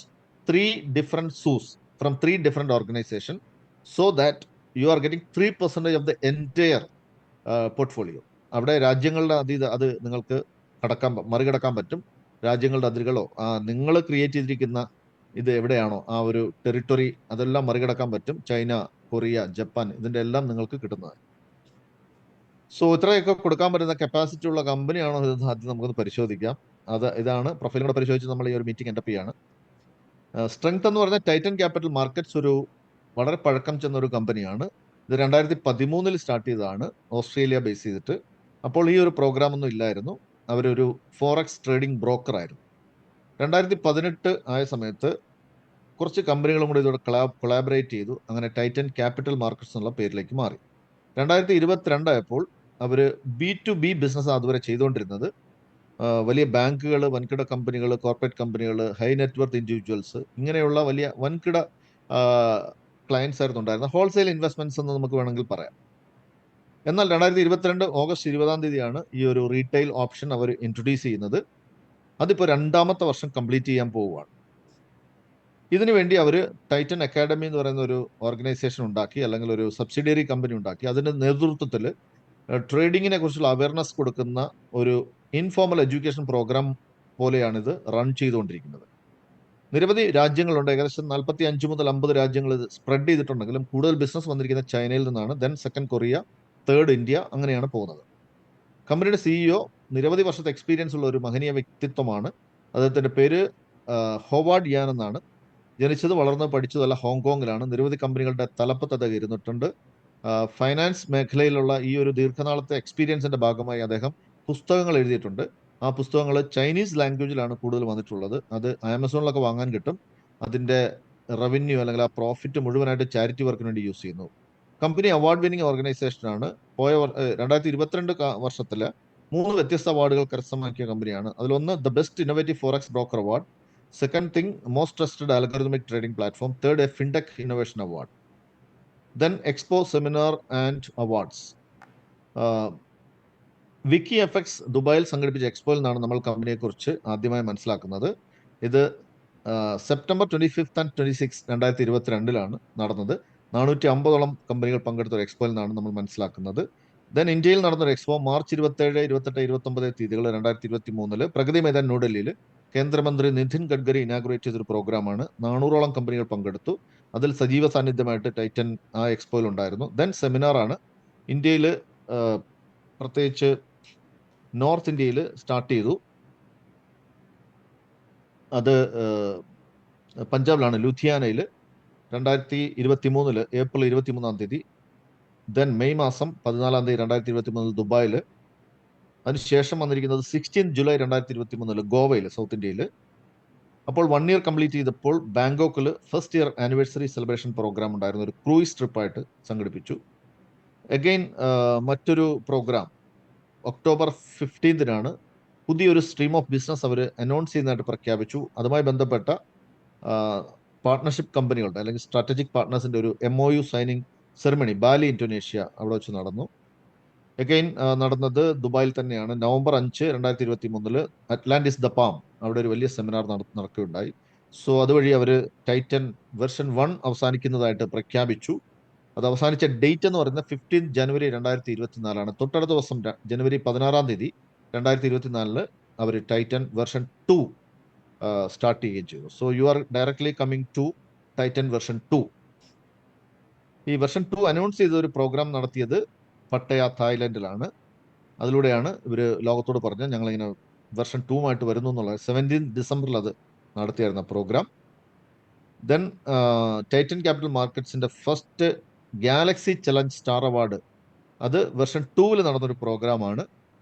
3 different SUS from 3 different organizations, so that you are getting 3% of the entire portfolio. അവിടെ രാജ്യങ്ങളുടെ അത് നിങ്ങൾക്ക് മറികടക്കാൻ പറ്റും. രാജ്യങ്ങളുടെ അതിരുകളോ നിങ്ങൾ ക്രിയേറ്റ് ചെയ്തിരിക്കുന്ന ഇത് എവിടെയാണോ ആ ഒരു ടെറിട്ടറി, അതെല്ലാം മറികടക്കാൻ പറ്റും. ചൈന, കൊറിയ, ജപ്പാൻ, ഇതിന്റെ എല്ലാം നിങ്ങൾക്ക് കിട്ടുന്നത്. സോ ഇത്രയൊക്കെ കൊടുക്കാൻ പറ്റുന്ന കപ്പാസിറ്റി ഉള്ള കമ്പനിയാണോ ഇത് ആദ്യം നമുക്കൊന്ന് പരിശോധിക്കാം. ഇതാണ് പ്രൊഫൈലും കൂടെ പരിശോധിച്ച് നമ്മൾ ഈ ഒരു മീറ്റിംഗ് എൻഡപ്പ് ചെയ്യാണ്. സ്ട്രെങ്ത് എന്ന് പറഞ്ഞാൽ ടൈറ്റൻ ക്യാപിറ്റൽ മാർക്കറ്റ്സ് ഒരു വളരെ പഴക്കം ചെന്ന ഒരു കമ്പനിയാണ്. ഇത് 2013 സ്റ്റാർട്ട് ചെയ്തതാണ്, ഓസ്ട്രേലിയ ബേസ് ചെയ്തിട്ട്. അപ്പോൾ ഈ ഒരു പ്രോഗ്രാം ഒന്നും ഇല്ലായിരുന്നു. അവരൊരു ഫോറക്സ് ട്രേഡിംഗ് ബ്രോക്കർ ആയിരുന്നു. 2018 ആയ സമയത്ത് കുറച്ച് കമ്പനികളും കൂടി ഇതോടെ കൊളാബറേറ്റ് ചെയ്തു. അങ്ങനെ ടൈറ്റൻ ക്യാപിറ്റൽ മാർക്കറ്റ്സ് എന്നുള്ള പേരിലേക്ക് മാറി. 2022 ആയപ്പോൾ അവർ B2B ബിസിനസ് അതുവരെ ചെയ്തുകൊണ്ടിരുന്നത്. വലിയ ബാങ്കുകൾ, വൻകിട കമ്പനികൾ, കോർപ്പറേറ്റ് കമ്പനികൾ, ഹൈ നെറ്റ്വർത്ത് ഇൻഡിവിജ്വൽസ്, ഇങ്ങനെയുള്ള വലിയ വൻകിട ക്ലയൻസ് ആയിരുന്നു ഉണ്ടായിരുന്നത്. ഹോൾസെയിൽ ഇൻവെസ്റ്റ്മെന്റ്സ് എന്ന് നമുക്ക് വേണമെങ്കിൽ പറയാം. എന്നാൽ 2022 ഓഗസ്റ്റ് 20 ഈ ഒരു റീറ്റെയിൽ ഓപ്ഷൻ അവർ ഇൻട്രൊഡ്യൂസ് ചെയ്യുന്നത്. അതിപ്പോൾ 2ാമത്തെ വർഷം കംപ്ലീറ്റ് ചെയ്യാൻ പോവുകയാണ്. ഇതിനു വേണ്ടി അവർ ടൈറ്റൻ അക്കാഡമി എന്ന് പറയുന്ന ഒരു ഓർഗനൈസേഷൻ ഉണ്ടാക്കി, അല്ലെങ്കിൽ ഒരു സബ്സിഡിയറി കമ്പനി ഉണ്ടാക്കി. അതിന്റെ നേതൃത്വത്തിൽ ട്രേഡിങ്ങിനെ കുറിച്ചുള്ള അവയർനെസ് കൊടുക്കുന്ന ഒരു ഇൻഫോർമൽ എഡ്യൂക്കേഷൻ പ്രോഗ്രാം പോലെയാണിത് റൺ ചെയ്തുകൊണ്ടിരിക്കുന്നത്. നിരവധി രാജ്യങ്ങളുണ്ട്. ഏകദേശം 45 മുതൽ 50 രാജ്യങ്ങൾ ഇത് സ്പ്രെഡ് ചെയ്തിട്ടുണ്ടെങ്കിലും കൂടുതൽ ബിസിനസ് വന്നിരിക്കുന്ന ചൈനയിൽ നിന്നാണ്. Then second Korea, third India, അങ്ങനെയാണ് പോകുന്നത്. കമ്പനിയുടെ CEO നിരവധി വർഷത്തെ എക്സ്പീരിയൻസ് ഉള്ള ഒരു മഹനീയ വ്യക്തിത്വമാണ്. അദ്ദേഹത്തിന്റെ പേര് ഹോവാർഡ് യാൻ എന്നാണ്. ജനിച്ചത് വളർന്ന് പഠിച്ചതല്ല ഹോങ്കോങ്ങിലാണ്. നിരവധി കമ്പനികളുടെ തലപ്പത്ത് അദ്ദേഹം ഇരുന്നിട്ടുണ്ട്. ഫൈനാൻസ് മേഖലയിലുള്ള ഈ ഒരു ദീർഘനാളത്തെ എക്സ്പീരിയൻസിന്റെ ഭാഗമായി അദ്ദേഹം പുസ്തകങ്ങൾ എഴുതിയിട്ടുണ്ട്. ആ പുസ്തകങ്ങൾ ചൈനീസ് ലാംഗ്വേജിലാണ് കൂടുതൽ വന്നിട്ടുള്ളത്. അത് ആമസോണിലൊക്കെ വാങ്ങാൻ കിട്ടും. അതിന്റെ റവന്യൂ അല്ലെങ്കിൽ ആ പ്രോഫിറ്റ് മുഴുവനായിട്ട് ചാരിറ്റി വർക്കിന് വേണ്ടി യൂസ് ചെയ്യുന്നു. Company award winning ഓർഗനൈസേഷനാണ്. 2022 വർഷത്തില് 3 വ്യത്യസ്ത അവാർഡുകൾ കരസ്ഥമാക്കിയ കമ്പനിയാണ്. അതിലൊന്ന് the best innovative forex broker award, second thing most trusted algorithmic trading platform, third a fintech innovation award. Then expo seminar and awards. Wiki FX ദുബായിൽ സംഘടിപ്പിച്ച എക്സ്പോയിൽ നിന്നാണ് നമ്മൾ കമ്പനിയെ കുറിച്ച് ആദ്യമായി മനസ്സിലാക്കുന്നത്. ഇത് സെപ്റ്റംബർ 25 ആൻഡ് 26, 2022 നടന്നത്. 450ഓളം കമ്പനികൾ പങ്കെടുത്ത ഒരു എക്സ്പോയിൽ നിന്നാണ് നമ്മൾ മനസ്സിലാക്കുന്നത്. ദെൻ ഇന്ത്യയിൽ നടന്നൊരു എക്സ്പോ മാർച്ച് 27, 28, 29 തീയതികൾ 2023 പ്രഗതി മൈതാൻ ന്യൂഡൽഹിയിൽ കേന്ദ്രമന്ത്രി നിതിൻ ഗഡ്കരി ഇനാഗുറേറ്റ് ചെയ്തൊരു പ്രോഗ്രാമാണ്. 400ഓളം കമ്പനികൾ പങ്കെടുത്തു. അതിൽ സജീവ സാന്നിധ്യമായിട്ട് ടൈറ്റൻ ആ എക്സ്പോയിൽ ഉണ്ടായിരുന്നു. ദെൻ സെമിനാറാണ്. ഇന്ത്യയിൽ പ്രത്യേകിച്ച് നോർത്ത് ഇന്ത്യയിൽ സ്റ്റാർട്ട് ചെയ്തു. അത് പഞ്ചാബിലാണ്, ലുധിയാനയിൽ 2023 ഏപ്രിൽ 23 ദെൻ മെയ് മാസം 14 2023 ദുബായിൽ. അതിനുശേഷം വന്നിരിക്കുന്നത് 16 ജൂലൈ 2023 ഗോവയിൽ, സൗത്ത് ഇന്ത്യയിൽ. അപ്പോൾ 1 ഇയർ കംപ്ലീറ്റ് ചെയ്തപ്പോൾ ബാങ്കോക്കിൽ first year anniversary celebration program ഉണ്ടായിരുന്നു. ഒരു ക്രൂയിസ് ട്രിപ്പായിട്ട് സംഘടിപ്പിച്ചു. അഗെയിൻ മറ്റൊരു പ്രോഗ്രാം ഒക്ടോബർ 15 പുതിയൊരു സ്ട്രീം ഓഫ് ബിസിനസ് അവർ അനൗൺസ് ചെയ്യുന്നതായിട്ട് പ്രഖ്യാപിച്ചു. അതുമായി ബന്ധപ്പെട്ട പാർട്ട്ണർഷിപ്പ് കമ്പനികളുടെ അല്ലെങ്കിൽ സ്ട്രാറ്റജിക് പാർട്ട്നേഴ്സിന്റെ ഒരു MOU signing ceremony Bali, Indonesia, അവിടെ വെച്ച് നടന്നു. അഗെയിൻ നടന്നത് ദുബായിൽ തന്നെയാണ്. നവംബർ 5, 2023 അറ്റ്ലാന്റിസ് ദ പാം, അവിടെ ഒരു വലിയ സെമിനാർ നടക്കുകയുണ്ടായി. സോ അതുവഴി അവർ ടൈറ്റൻ വെർഷൻ 1 അവസാനിക്കുന്നതായിട്ട് പ്രഖ്യാപിച്ചു. അത് അവസാനിച്ച ഡേറ്റ് എന്ന് പറയുന്നത് 15 ജനുവരി 2024. തൊട്ടടുത്ത ദിവസം ജനുവരി 16 2024 അവർ ടൈറ്റൻ വെർഷൻ 2 സ്റ്റാർട്ട് ചെയ്യുകയും ചെയ്തു. So you are directly coming to Titan version 2. ഈ വെർഷൻ 2 അനൗൺസ് ചെയ്ത ഒരു പ്രോഗ്രാം നടത്തിയത് പട്ടയ, തായ്ലൻഡിലാണ്. അതിലൂടെയാണ് ഇവർ ലോകത്തോട് പറഞ്ഞത് ഞങ്ങളിങ്ങനെ വെർഷൻ 2 വരുന്നു എന്നുള്ളത്. 17 ഡിസംബറിൽ അത് നടത്തിയായിരുന്ന പ്രോഗ്രാം. ദെൻ ടൈറ്റൻ ക്യാപിറ്റൽ മാർക്കറ്റ്സിന്റെ first galaxy challenge star award, അത് വെർഷൻ 2 നടന്നൊരു പ്രോഗ്രാമാണ്.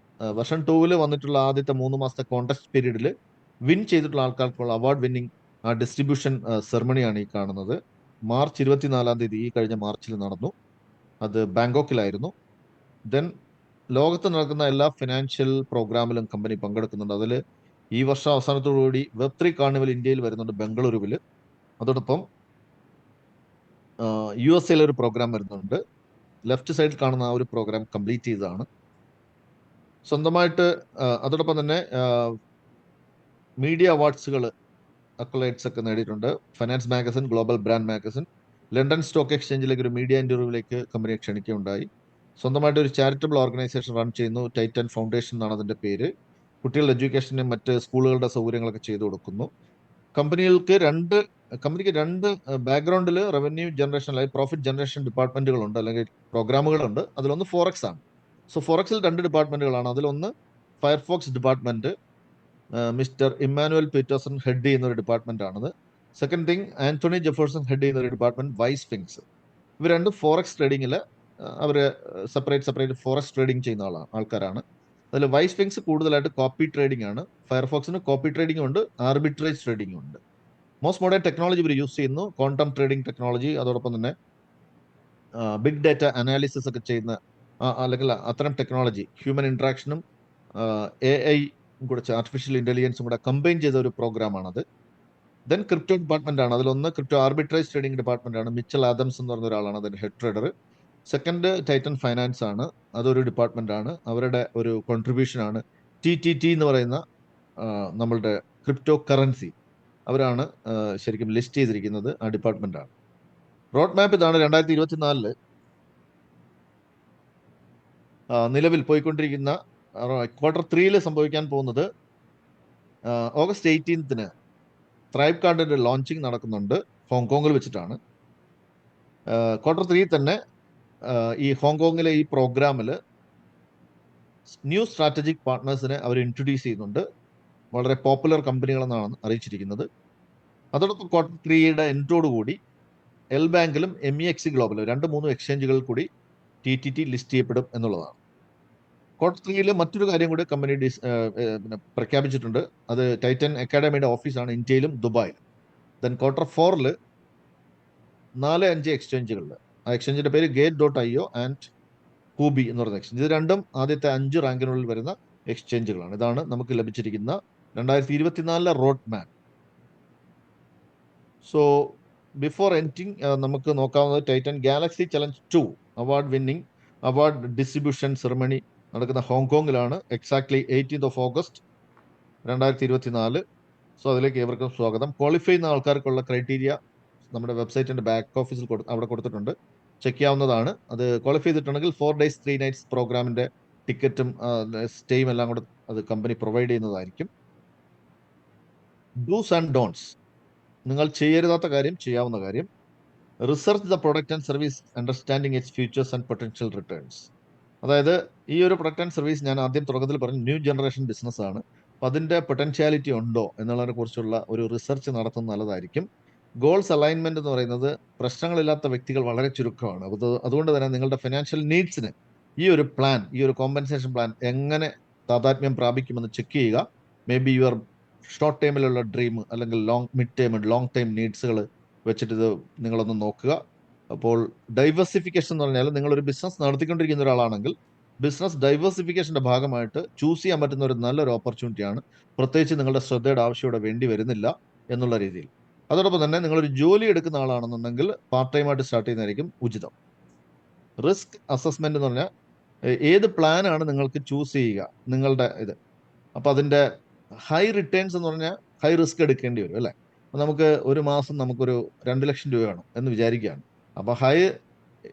വെർഷൻ 2 വന്നിട്ടുള്ള ആദ്യത്തെ 3 മാസത്തെ കോൺടെസ്റ്റ് പീരീഡിൽ വിൻ ചെയ്തിട്ടുള്ള ആൾക്കാർക്കുള്ള അവാർഡ് വിന്നിംഗ് ആ ഡിസ്ട്രിബ്യൂഷൻ സെറമണിയാണ് ഈ കാണുന്നത്. മാർച്ച് 24 ഈ കഴിഞ്ഞ മാർച്ചിൽ നടന്നു. അത് ബാങ്കോക്കിലായിരുന്നു. ദെൻ ലോകത്ത് നടക്കുന്ന എല്ലാ ഫിനാൻഷ്യൽ പ്രോഗ്രാമിലും കമ്പനി പങ്കെടുക്കുന്നുണ്ട്. അതിൽ ഈ വർഷം അവസാനത്തോടുകൂടി Web3 കാർണിവൽ ഇന്ത്യയിൽ വരുന്നുണ്ട്, ബംഗളൂരുവിൽ. അതോടൊപ്പം USA ഒരു പ്രോഗ്രാം വരുന്നുണ്ട്. ലെഫ്റ്റ് സൈഡിൽ കാണുന്ന ആ ഒരു പ്രോഗ്രാം കംപ്ലീറ്റ് ചെയ്തതാണ് സ്വന്തമായിട്ട്. അതോടൊപ്പം തന്നെ മീഡിയ അവാർഡ്സുകൾ അക്കളൈറ്റ്സ് ഒക്കെ നേടിയിട്ടുണ്ട്. Finance magazine, global brand magazine, London stock എക്സ്ചേഞ്ചിലേക്ക് ഒരു മീഡിയ ഇന്റർവ്യൂവിലേക്ക് കമ്പനിയെ ക്ഷണിക്കുകയുണ്ടായി. സ്വന്തമായിട്ട് ഒരു ചാരിറ്റബിൾ ഓർഗനൈസേഷൻ റൺ ചെയ്യുന്നു. ടൈറ്റൻ ഫൗണ്ടേഷൻ എന്നാണ് അതിന്റെ പേര്. കുട്ടികളുടെ എഡ്യൂക്കേഷനും മറ്റ് സ്കൂളുകളുടെ സൗകര്യങ്ങളൊക്കെ ചെയ്തു കൊടുക്കുന്നു. കമ്പനിക്ക് രണ്ട് ബാക്ക്ഗ്രൗണ്ടിൽ റവന്യൂ ജനറേഷൻ അല്ലെങ്കിൽ പ്രോഫിറ്റ് ജനറേഷൻ ഡിപ്പാർട്ട്മെന്റുകളുണ്ട്, അല്ലെങ്കിൽ പ്രോഗ്രാമുകളുണ്ട്. അതിലൊന്ന് ഫോറക്സ് ആണ്. സോ ഫോറക്സിൽ 2 ഡിപ്പാർട്ട്മെന്റുകളാണ്. അതിലൊന്ന് firefox department, mister Emmanuel Peterson head ചെയ്യുന്ന ഒരു ഡിപ്പാർട്ട്മെന്റ് ആണത്. Second thing, Antony Jefferson head ചെയ്യുന്ന ഒരു ഡിപ്പാർട്ട്മെന്റ് വൈസ് ഫിങ്സ്. ഇവർ രണ്ടും ഫോറക്സ് ട്രേഡിങ്ങിൽ അവർ സെപ്പറേറ്റ് ഫോറക്സ് ട്രേഡിംഗ് ചെയ്യുന്ന ആൾക്കാരാണ്. അതിൽ വൈസ് ഫിങ്സ് കൂടുതലായിട്ട് കോപ്പി ട്രേഡിംഗ് ആണ്. ഫയർഫോക്സിന് കോപ്പി ട്രേഡിംഗും ഉണ്ട്, ആർബിട്രേജ് ട്രേഡിംഗും ഉണ്ട്. മോസ്റ്റ് മോഡേൺ ടെക്നോളജി ഇവർ യൂസ് ചെയ്യുന്നു, ക്വാണ്ടം ട്രേഡിംഗ് ടെക്നോളജി. അതോടൊപ്പം തന്നെ ബിഗ് ഡാറ്റ അനാലിസിസ് ഒക്കെ ചെയ്യുന്ന അല്ലെങ്കിൽ അത്തരം ടെക്നോളജി, ഹ്യൂമൻ ഇന്ററാക്ഷനും AI കൂടെ ആർട്ടിഫിഷ്യൽ ഇന്റലിജൻസും കൂടെ കമ്പൈൻ ചെയ്ത ഒരു പ്രോഗ്രാമാണത്. ദെൻ ക്രിപ്റ്റോ ഡിപ്പാർട്ട്മെന്റ് ആണ്. അതിലൊന്ന് ക്രിപ്റ്റോ ആർബിട്രേജ് ട്രേഡിംഗ് ഡിപ്പാർട്ട്മെന്റ് ആണ്. മിച്ചൽ ആദംസ് എന്ന് പറഞ്ഞ ഒരാളാണ് അതിന്റെ head trader. Second Titan finance ആണ്, അതൊരു ഡിപ്പാർട്ട്മെന്റ് ആണ്. അവരുടെ ഒരു കോൺട്രിബ്യൂഷൻ ആണ് TTT എന്ന് പറയുന്ന നമ്മളുടെ ക്രിപ്റ്റോ കറൻസി. അവരാണ് ശരിക്കും ലിസ്റ്റ് ചെയ്തിരിക്കുന്നത്, ആ ഡിപ്പാർട്ട്മെന്റ് ആണ്. റോഡ് മാപ്പ് ഇതാണ്. 2024 നിലവിൽ പോയിക്കൊണ്ടിരിക്കുന്ന Q3 സംഭവിക്കാൻ പോകുന്നത്. ഓഗസ്റ്റ് 18 ത്രൈബ് കാർഡിന്റെ ലോഞ്ചിങ് നടക്കുന്നുണ്ട്, ഹോങ്കോങ്ങിൽ വെച്ചിട്ടാണ്. Q3 തന്നെ ഈ ഹോങ്കോങ്ങിലെ ഈ പ്രോഗ്രാമിൽ ന്യൂ സ്ട്രാറ്റജിക് പാർട്ട്നേഴ്സിനെ അവർ ഇൻട്രൊഡ്യൂസ് ചെയ്യുന്നുണ്ട്. വളരെ പോപ്പുലർ കമ്പനികളെന്നാണ് അറിയിച്ചിരിക്കുന്നത്. അതോടൊപ്പം Q3 എൻഡോടുകൂടി എൽ ബാങ്കിലും MEX ഗ്ലോബലും 2-3 എക്സ്ചേഞ്ചുകളിൽ കൂടി TTT ലിസ്റ്റ് ചെയ്യപ്പെടും എന്നുള്ളതാണ്. Q3 മറ്റൊരു കാര്യം കൂടി കമ്പനി പ്രഖ്യാപിച്ചിട്ടുണ്ട്. അത് ടൈറ്റൻ അക്കാഡമിയുടെ ഓഫീസാണ് ഇന്ത്യയിലും ദുബായിലും. ദെൻ Q4 4-5 എക്സ്ചേഞ്ചുകളിൽ, ആ എക്സ്ചേഞ്ചിന്റെ പേര് Gate.io ആൻഡ് കൂബി എന്ന് പറയുന്ന എക്സ്ചേഞ്ച്. ഇത് രണ്ടും ആദ്യത്തെ 5 റാങ്കിനുള്ളിൽ വരുന്ന എക്സ്ചേഞ്ചുകളാണ്. ഇതാണ് നമുക്ക് ലഭിച്ചിരിക്കുന്ന 2024 road map. So before ending നമുക്ക് നോക്കാവുന്നത് Titan galaxy challenge 2 award distribution ceremony നടക്കുന്ന ഹോങ്കോങ്ങിലാണ്. Exactly 18 August 2024. സോ അതിലേക്ക് ഏവർക്കും സ്വാഗതം. ക്വാളിഫൈ ചെയ്യുന്ന ആൾക്കാർക്കുള്ള ക്രൈറ്റീരിയ നമ്മുടെ വെബ്സൈറ്റിന്റെ ബാക്ക് ഓഫീസിൽ അവിടെ കൊടുത്തിട്ടുണ്ട്, ചെക്ക് ചെയ്യാവുന്നതാണ്. അത് ക്വാളിഫൈ ചെയ്തിട്ടുണ്ടെങ്കിൽ 4 days 3 nights പ്രോഗ്രാമിന്റെ ടിക്കറ്റും സ്റ്റേയും എല്ലാം കൂടെ അത് കമ്പനി പ്രൊവൈഡ് ചെയ്യുന്നതായിരിക്കും. ഡൂസ് ആൻഡ് ഡോൺസ്, നിങ്ങൾ ചെയ്യരുതാത്ത കാര്യം, ചെയ്യാവുന്ന കാര്യം. Research the product and service, understanding it's futures and potential returns. അതായത് ഈ ഒരു പ്രൊഡക്റ്റ് ആൻഡ് സർവീസ് ഞാൻ ആദ്യം തുടക്കത്തിൽ പറഞ്ഞു, ന്യൂ ജനറേഷൻ ബിസിനസ് ആണ്. അപ്പം അതിന്റെ പൊട്ടൻഷ്യാലിറ്റി ഉണ്ടോ എന്നുള്ളതിനെ കുറിച്ചുള്ള ഒരു റിസർച്ച് നടത്തുന്നത് നല്ലതായിരിക്കും. ഗോൾസ് അലൈൻമെന്റ് എന്ന് പറയുന്നത് പ്രശ്നങ്ങളില്ലാത്ത വ്യക്തികൾ വളരെ ചുരുക്കമാണ്. അതുകൊണ്ട് തന്നെ നിങ്ങളുടെ ഫിനാൻഷ്യൽ നീഡ്സിന് ഈ ഒരു പ്ലാൻ, ഈ ഒരു കോമ്പൻസേഷൻ പ്ലാൻ എങ്ങനെ താതാത്മ്യം പ്രാപിക്കുമെന്ന് ചെക്ക് ചെയ്യുക. മേ ബി യുവർ ഷോർട്ട് ടൈമിലുള്ള ഡ്രീം അല്ലെങ്കിൽ മിഡ് ടൈം ലോങ് ടൈം നീഡ്സുകൾ വെച്ചിട്ട് ഇത് നിങ്ങളൊന്ന് നോക്കുക. അപ്പോൾ ഡൈവേഴ്സിഫിക്കേഷൻ എന്ന് പറഞ്ഞാൽ നിങ്ങളൊരു ബിസിനസ് നടത്തിക്കൊണ്ടിരിക്കുന്ന ഒരാളാണെങ്കിൽ ബിസിനസ് ഡൈവേഴ്സിഫിക്കേഷന്റെ ഭാഗമായിട്ട് ചൂസ് ചെയ്യാൻ പറ്റുന്ന ഒരു നല്ലൊരു ഓപ്പർച്യൂണിറ്റിയാണ്. പ്രത്യേകിച്ച് നിങ്ങളുടെ ശ്രദ്ധയുടെ ആവശ്യം ഇവിടെ വേണ്ടി വരുന്നില്ല എന്നുള്ള രീതിയിൽ. അതോടൊപ്പം തന്നെ നിങ്ങളൊരു ജോലി എടുക്കുന്ന ആളാണെന്നുണ്ടെങ്കിൽ പാർട്ട് ടൈം ആയിട്ട് സ്റ്റാർട്ട് ചെയ്യുന്നതായിരിക്കും ഉചിതം. റിസ്ക് അസസ്മെന്റ് എന്ന് പറഞ്ഞാൽ ഏത് പ്ലാനാണ് നിങ്ങൾക്ക് ചൂസ് ചെയ്യുക നിങ്ങളുടെ ഇത്. അപ്പം അതിന്റെ ഹൈ റിട്ടേൺസ് എന്ന് പറഞ്ഞാൽ ഹൈ റിസ്ക് എടുക്കേണ്ടി വരും അല്ലേ. നമുക്ക് ഒരു മാസം നമുക്കൊരു 2 ലക്ഷം രൂപ വേണം എന്ന് വിചാരിക്കുകയാണ്. അപ്പോൾ ഹൈ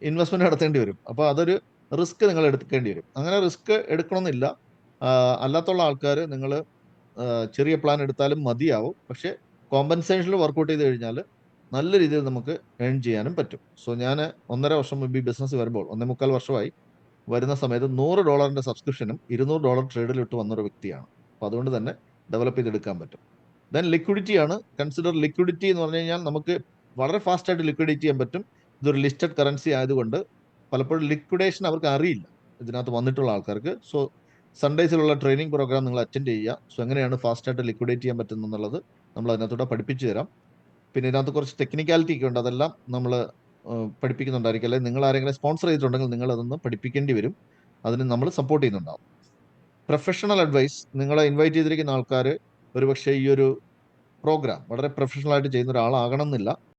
ഇൻവെസ്റ്റ്മെന്റ് നടത്തേണ്ടി വരും. അപ്പോൾ അതൊരു റിസ്ക് നിങ്ങൾ എടുക്കേണ്ടി വരും. അങ്ങനെ റിസ്ക് എടുക്കണമെന്നില്ല. അല്ലാത്തുള്ള ആൾക്കാർ നിങ്ങൾ ചെറിയ പ്ലാൻ എടുത്താലും മതിയാവും. പക്ഷേ കോമ്പൻസേഷനിൽ വർക്കൗട്ട് ചെയ്ത് കഴിഞ്ഞാൽ നല്ല രീതിയിൽ നമുക്ക് ഏൺ ചെയ്യാനും പറ്റും. സോ ഞാൻ 1.5 വർഷം മുമ്പ് ഈ ബിസിനസ് വരുമ്പോൾ, 1.25 വർഷമായി വരുന്ന സമയത്ത് $100 സബ്സ്ക്രിപ്ഷനും $200 ട്രേഡിലിട്ട് വന്നൊരു വ്യക്തിയാണ്. അപ്പോൾ അതുകൊണ്ട് തന്നെ ഡെവലപ്പ് ചെയ്തെടുക്കാൻ പറ്റും. ദെൻ ലിക്വിഡിറ്റി ആണ്. കൺസിഡർ ലിക്വിഡിറ്റി എന്ന് പറഞ്ഞു കഴിഞ്ഞാൽ നമുക്ക് വളരെ ഫാസ്റ്റ് ആയിട്ട് ലിക്വിഡേറ്റ് ചെയ്യാൻ പറ്റും. ഇതൊരു ലിസ്റ്റഡ് കറൻസി ആയതുകൊണ്ട് പലപ്പോഴും ലിക്വിഡേഷൻ അവർക്ക് അറിയില്ല ഇതിനകത്ത് വന്നിട്ടുള്ള ആൾക്കാർക്ക്. സോ സൺഡേസിലുള്ള ട്രെയിനിങ് പ്രോഗ്രാം നിങ്ങൾ അറ്റൻഡ് ചെയ്യുക. സോ എങ്ങനെയാണ് ഫാസ്റ്റ് ആയിട്ട് ലിക്വിഡേറ്റ് ചെയ്യാൻ പറ്റുന്നത് എന്നുള്ളത് നമ്മൾ അതിനകത്തൂടെ പഠിപ്പിച്ചു തരാം. പിന്നെ ഇതിനകത്ത് കുറച്ച് ടെക്നിക്കാലിറ്റി ഒക്കെ ഉണ്ട്, അതെല്ലാം നമ്മൾ പഠിപ്പിക്കുന്നുണ്ടായിരിക്കും. അല്ലെങ്കിൽ നിങ്ങൾ ആരെങ്കിലും സ്പോൺസർ ചെയ്തിട്ടുണ്ടെങ്കിൽ നിങ്ങൾ അതൊന്ന് പഠിപ്പിക്കേണ്ടി വരും. അതിന് നമ്മൾ സപ്പോർട്ട് ചെയ്യുന്നുണ്ടാവും. പ്രൊഫഷണൽ അഡ്വൈസ്, നിങ്ങളെ ഇൻവൈറ്റ് ചെയ്തിരിക്കുന്ന ആൾക്കാർ ഒരുപക്ഷെ ഈ ഒരു പ്രോഗ്രാം വളരെ പ്രൊഫഷണൽ ആയിട്ട് ചെയ്യുന്ന ഒരാളാകണം എന്നില്ല.